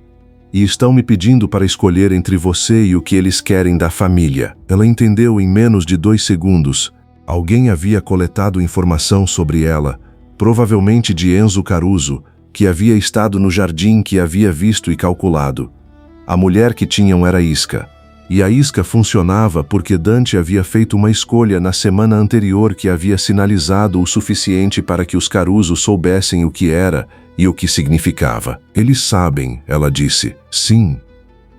E estão me pedindo para escolher entre você e o que eles querem da família. Ela entendeu em menos de 2 segundos. Alguém havia coletado informação sobre ela, provavelmente de Enzo Caruso, que havia estado no jardim que havia visto e calculado. A mulher que tinham era Isca. E a isca funcionava porque Dante havia feito uma escolha na semana anterior que havia sinalizado o suficiente para que os Caruso soubessem o que era e o que significava. Eles sabem, ela disse. Sim.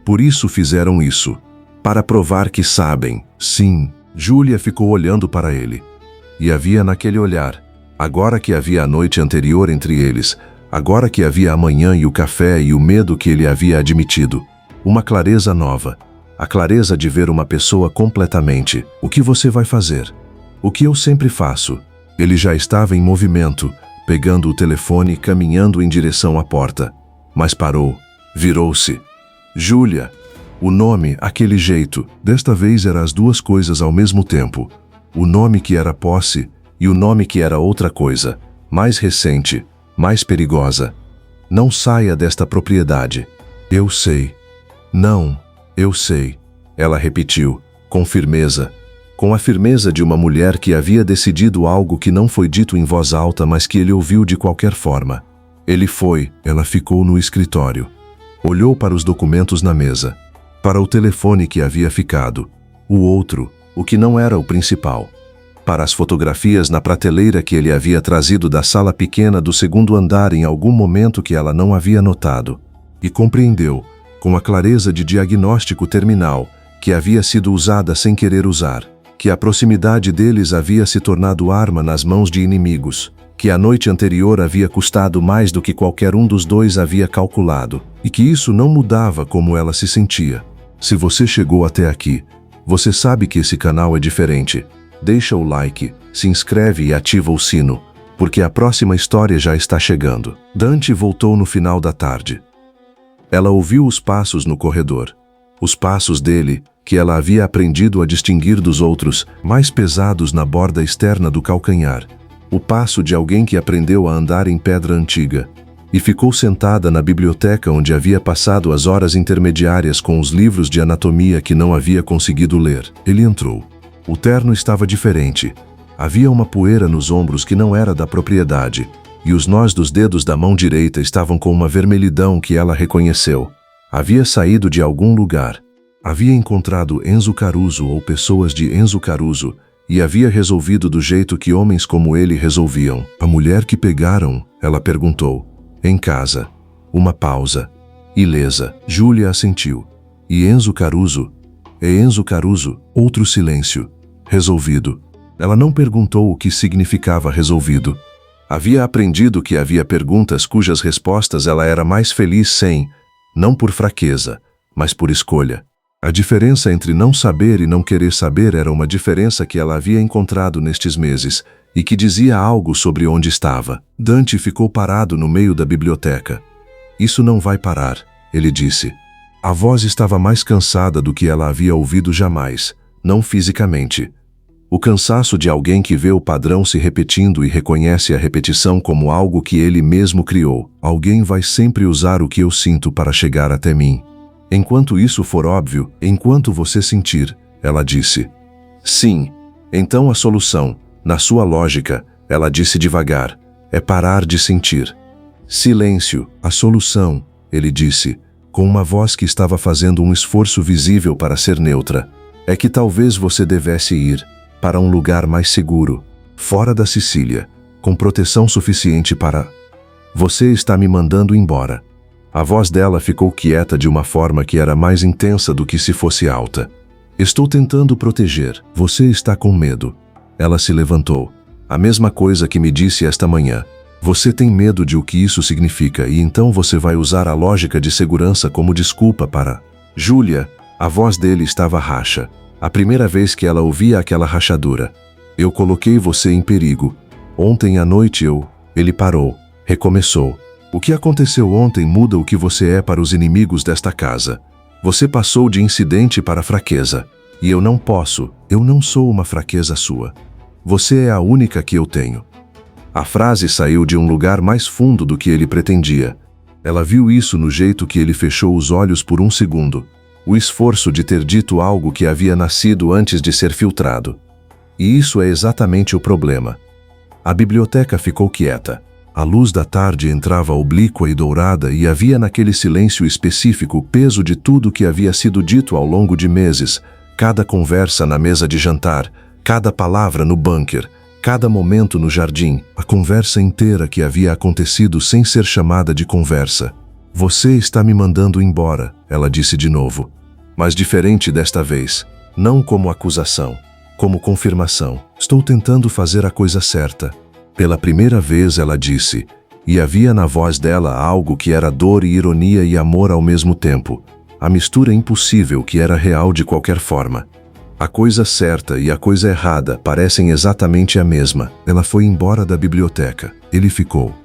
Por isso fizeram isso. Para provar que sabem. Sim. Julia ficou olhando para ele. E havia naquele olhar, agora que havia a noite anterior entre eles, agora que havia a manhã e o café e o medo que ele havia admitido, uma clareza nova. A clareza de ver uma pessoa completamente. O que você vai fazer? O que eu sempre faço. Ele já estava em movimento, pegando o telefone e caminhando em direção à porta. Mas parou. Virou-se. Julia. O nome, aquele jeito. Desta vez eram as duas coisas ao mesmo tempo. O nome que era posse e o nome que era outra coisa. Mais recente, mais perigosa. Não saia desta propriedade. Eu sei. Não. Eu sei, ela repetiu, com firmeza, com a firmeza de uma mulher que havia decidido algo que não foi dito em voz alta, mas que ele ouviu de qualquer forma. Ele foi, ela ficou no escritório. Olhou para os documentos na mesa, para o telefone que havia ficado, o outro, o que não era o principal, para as fotografias na prateleira que ele havia trazido da sala pequena do segundo andar em algum momento que ela não havia notado, e compreendeu, com a clareza de diagnóstico terminal, que havia sido usada sem querer usar, que a proximidade deles havia se tornado arma nas mãos de inimigos, que a noite anterior havia custado mais do que qualquer um dos dois havia calculado, e que isso não mudava como ela se sentia. Se você chegou até aqui, você sabe que esse canal é diferente. Deixa o like, se inscreve e ativa o sino, porque a próxima história já está chegando. Dante voltou no final da tarde. Ela ouviu os passos no corredor. Os passos dele, que ela havia aprendido a distinguir dos outros, mais pesados na borda externa do calcanhar. O passo de alguém que aprendeu a andar em pedra antiga. E ficou sentada na biblioteca onde havia passado as horas intermediárias com os livros de anatomia que não havia conseguido ler. Ele entrou. O terno estava diferente. Havia uma poeira nos ombros que não era da propriedade. E os nós dos dedos da mão direita estavam com uma vermelhidão que ela reconheceu. Havia saído de algum lugar. Havia encontrado Enzo Caruso ou pessoas de Enzo Caruso e havia resolvido do jeito que homens como ele resolviam. A mulher que pegaram, ela perguntou. Em casa. Uma pausa. Ilesa. Julia assentiu. E Enzo Caruso? É Enzo Caruso. Outro silêncio. Resolvido. Ela não perguntou o que significava resolvido. Havia aprendido que havia perguntas cujas respostas ela era mais feliz sem, não por fraqueza, mas por escolha. A diferença entre não saber e não querer saber era uma diferença que ela havia encontrado nestes meses, e que dizia algo sobre onde estava. Dante ficou parado no meio da biblioteca. Isso não vai parar, ele disse. A voz estava mais cansada do que ela havia ouvido jamais, não fisicamente. O cansaço de alguém que vê o padrão se repetindo e reconhece a repetição como algo que ele mesmo criou. Alguém vai sempre usar o que eu sinto para chegar até mim. Enquanto isso for óbvio, enquanto você sentir, ela disse. Sim, então a solução, na sua lógica, ela disse devagar, é parar de sentir. Silêncio, a solução, ele disse, com uma voz que estava fazendo um esforço visível para ser neutra. É que talvez você devesse ir para um lugar mais seguro, fora da Sicília, com proteção suficiente para... Você está me mandando embora. A voz dela ficou quieta de uma forma que era mais intensa do que se fosse alta. Estou tentando proteger. Você está com medo. Ela se levantou. A mesma coisa que me disse esta manhã. Você tem medo de o que isso significa e então você vai usar a lógica de segurança como desculpa para... Júlia, a voz dele estava racha. A primeira vez que ela ouvia aquela rachadura. Eu coloquei você em perigo. Ontem à noite Ele parou. Recomeçou. O que aconteceu ontem muda o que você é para os inimigos desta casa. Você passou de incidente para fraqueza. E eu não sou uma fraqueza sua. Você é a única que eu tenho. A frase saiu de um lugar mais fundo do que ele pretendia. Ela viu isso no jeito que ele fechou os olhos por um segundo. O esforço de ter dito algo que havia nascido antes de ser filtrado. E isso é exatamente o problema. A biblioteca ficou quieta. A luz da tarde entrava oblíqua e dourada e havia naquele silêncio específico o peso de tudo que havia sido dito ao longo de meses, cada conversa na mesa de jantar, cada palavra no bunker, cada momento no jardim, a conversa inteira que havia acontecido sem ser chamada de conversa. Você está me mandando embora, ela disse de novo. Mas diferente desta vez, não como acusação, como confirmação. Estou tentando fazer a coisa certa. Pela primeira vez ela disse, e havia na voz dela algo que era dor e ironia e amor ao mesmo tempo. A mistura impossível que era real de qualquer forma. A coisa certa e a coisa errada parecem exatamente a mesma. Ela foi embora da biblioteca. Ele ficou.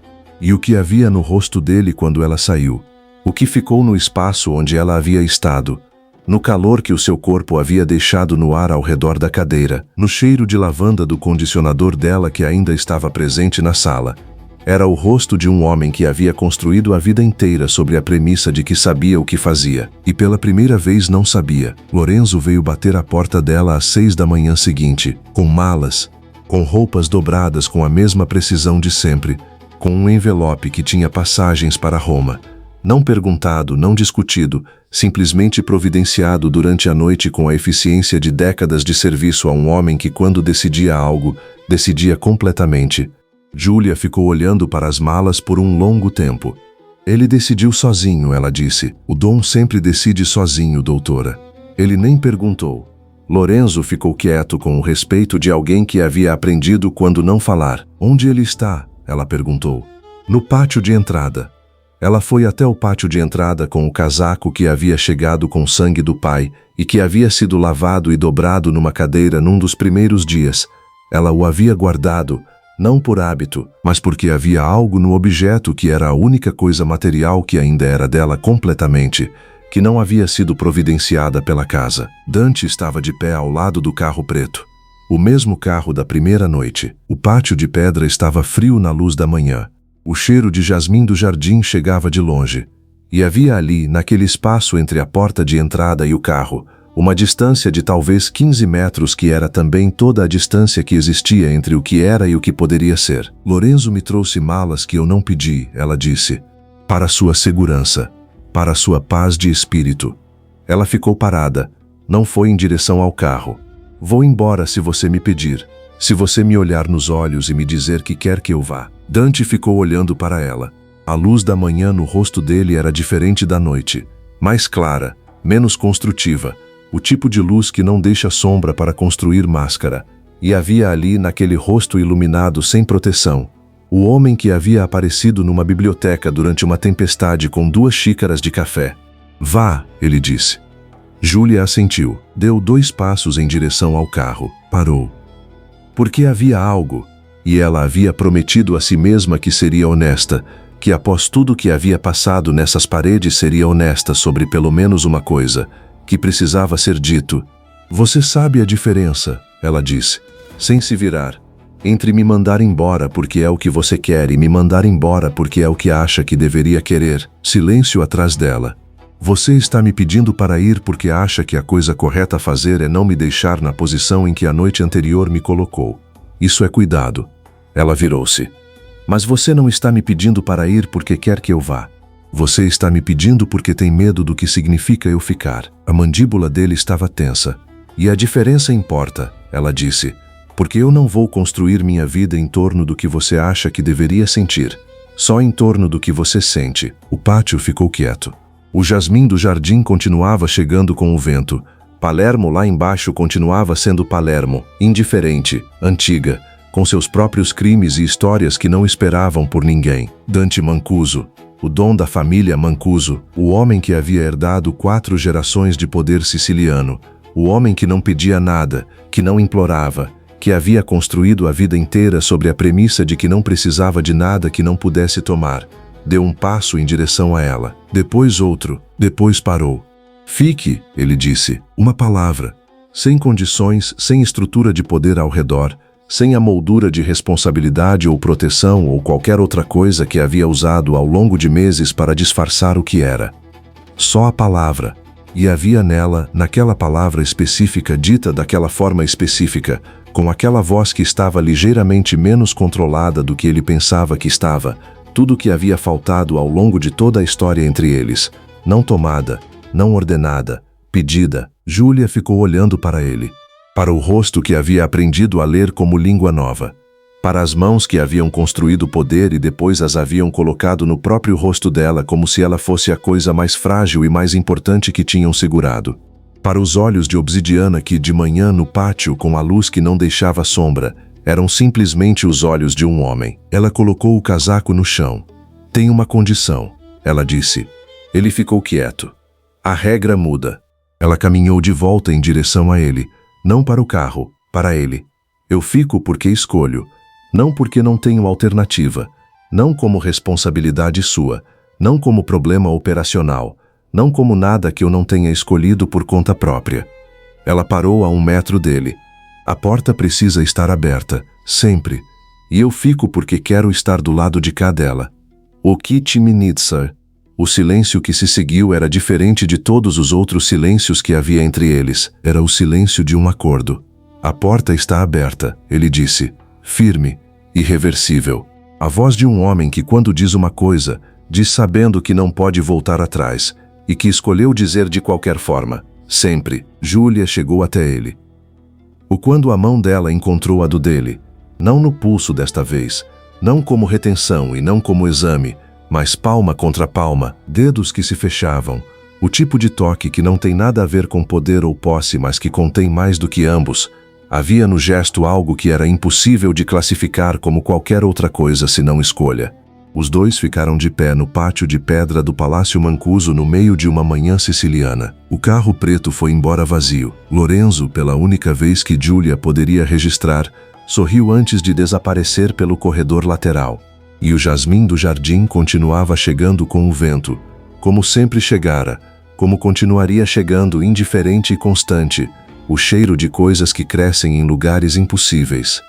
E o que havia no rosto dele quando ela saiu? O que ficou no espaço onde ela havia estado? No calor que o seu corpo havia deixado no ar ao redor da cadeira, no cheiro de lavanda do condicionador dela que ainda estava presente na sala. Era o rosto de um homem que havia construído a vida inteira sobre a premissa de que sabia o que fazia. E pela primeira vez não sabia. Lorenzo veio bater à porta dela às 6 da manhã seguinte, com malas, com roupas dobradas com a mesma precisão de sempre, com um envelope que tinha passagens para Roma. Não perguntado, não discutido, simplesmente providenciado durante a noite com a eficiência de décadas de serviço a um homem que quando decidia algo, decidia completamente. Júlia ficou olhando para as malas por um longo tempo. Ele decidiu sozinho, ela disse. O Dom sempre decide sozinho, doutora. Ele nem perguntou. Lorenzo ficou quieto com o respeito de alguém que havia aprendido quando não falar. Onde ele está? Ela perguntou. No pátio de entrada. Ela foi até o pátio de entrada com o casaco que havia chegado com sangue do pai e que havia sido lavado e dobrado numa cadeira num dos primeiros dias. Ela o havia guardado, não por hábito, mas porque havia algo no objeto que era a única coisa material que ainda era dela completamente, que não havia sido providenciada pela casa. Dante estava de pé ao lado do carro preto. O mesmo carro da primeira noite. O pátio de pedra estava frio na luz da manhã. O cheiro de jasmim do jardim chegava de longe. E havia ali, naquele espaço entre a porta de entrada e o carro, uma distância de talvez 15 metros que era também toda a distância que existia entre o que era e o que poderia ser. Lorenzo me trouxe malas que eu não pedi, ela disse. Para sua segurança. Para sua paz de espírito. Ela ficou parada. Não foi em direção ao carro. Vou embora se você me pedir. Se você me olhar nos olhos e me dizer que quer que eu vá. Dante ficou olhando para ela. A luz da manhã no rosto dele era diferente da noite. Mais clara, menos construtiva. O tipo de luz que não deixa sombra para construir máscara. E havia ali naquele rosto iluminado sem proteção. O homem que havia aparecido numa biblioteca durante uma tempestade com 2 xícaras de café. Vá, ele disse. Júlia assentiu. Deu 2 passos em direção ao carro. Parou. Porque havia algo. E ela havia prometido a si mesma que seria honesta, que após tudo que havia passado nessas paredes seria honesta sobre pelo menos uma coisa, que precisava ser dito. Você sabe a diferença, ela disse, sem se virar, entre me mandar embora porque é o que você quer e me mandar embora porque é o que acha que deveria querer. Silêncio atrás dela. Você está me pedindo para ir porque acha que a coisa correta a fazer é não me deixar na posição em que a noite anterior me colocou. Isso é cuidado. Ela virou-se. Mas você não está me pedindo para ir porque quer que eu vá. Você está me pedindo porque tem medo do que significa eu ficar. A mandíbula dele estava tensa. E a diferença importa, ela disse, porque eu não vou construir minha vida em torno do que você acha que deveria sentir. Só em torno do que você sente. O pátio ficou quieto. O jasmim do jardim continuava chegando com o vento. Palermo lá embaixo continuava sendo Palermo, indiferente, antiga, com seus próprios crimes e histórias que não esperavam por ninguém. Dante Mancuso, o dom da família Mancuso, o homem que havia herdado 4 gerações de poder siciliano, o homem que não pedia nada, que não implorava, que havia construído a vida inteira sobre a premissa de que não precisava de nada que não pudesse tomar. Deu um passo em direção a ela, depois outro, depois parou. Fique, ele disse, uma palavra, sem condições, sem estrutura de poder ao redor, sem a moldura de responsabilidade ou proteção ou qualquer outra coisa que havia usado ao longo de meses para disfarçar o que era. Só a palavra. E havia nela, naquela palavra específica dita daquela forma específica, com aquela voz que estava ligeiramente menos controlada do que ele pensava que estava, tudo o que havia faltado ao longo de toda a história entre eles. Não tomada, não ordenada, pedida. Júlia ficou olhando para ele. Para o rosto que havia aprendido a ler como língua nova. Para as mãos que haviam construído poder e depois as haviam colocado no próprio rosto dela como se ela fosse a coisa mais frágil e mais importante que tinham segurado. Para os olhos de obsidiana que, de manhã no pátio com a luz que não deixava sombra, eram simplesmente os olhos de um homem. Ela colocou o casaco no chão. Tem uma condição, ela disse. Ele ficou quieto. A regra muda. Ela caminhou de volta em direção a ele. Não para o carro, para ele. Eu fico porque escolho. Não porque não tenho alternativa. Não como responsabilidade sua. Não como problema operacional. Não como nada que eu não tenha escolhido por conta própria. Ela parou a 1 metro dele. A porta precisa estar aberta, sempre. E eu fico porque quero estar do lado de cá dela. O que te minute, sir? O silêncio que se seguiu era diferente de todos os outros silêncios que havia entre eles. Era o silêncio de um acordo. A porta está aberta, ele disse. Firme, irreversível. A voz de um homem que, quando diz uma coisa, diz sabendo que não pode voltar atrás, e que escolheu dizer de qualquer forma. Sempre. Júlia chegou até ele. Quando a mão dela encontrou a do dele, não no pulso desta vez, não como retenção e não como exame, mas palma contra palma, dedos que se fechavam, o tipo de toque que não tem nada a ver com poder ou posse, mas que contém mais do que ambos. Havia no gesto algo que era impossível de classificar como qualquer outra coisa senão escolha. Os dois ficaram de pé no pátio de pedra do Palácio Mancuso no meio de uma manhã siciliana. O carro preto foi embora vazio. Lorenzo, pela única vez que Júlia poderia registrar, sorriu antes de desaparecer pelo corredor lateral. E o jasmim do jardim continuava chegando com o vento, como sempre chegara, como continuaria chegando indiferente e constante, o cheiro de coisas que crescem em lugares impossíveis.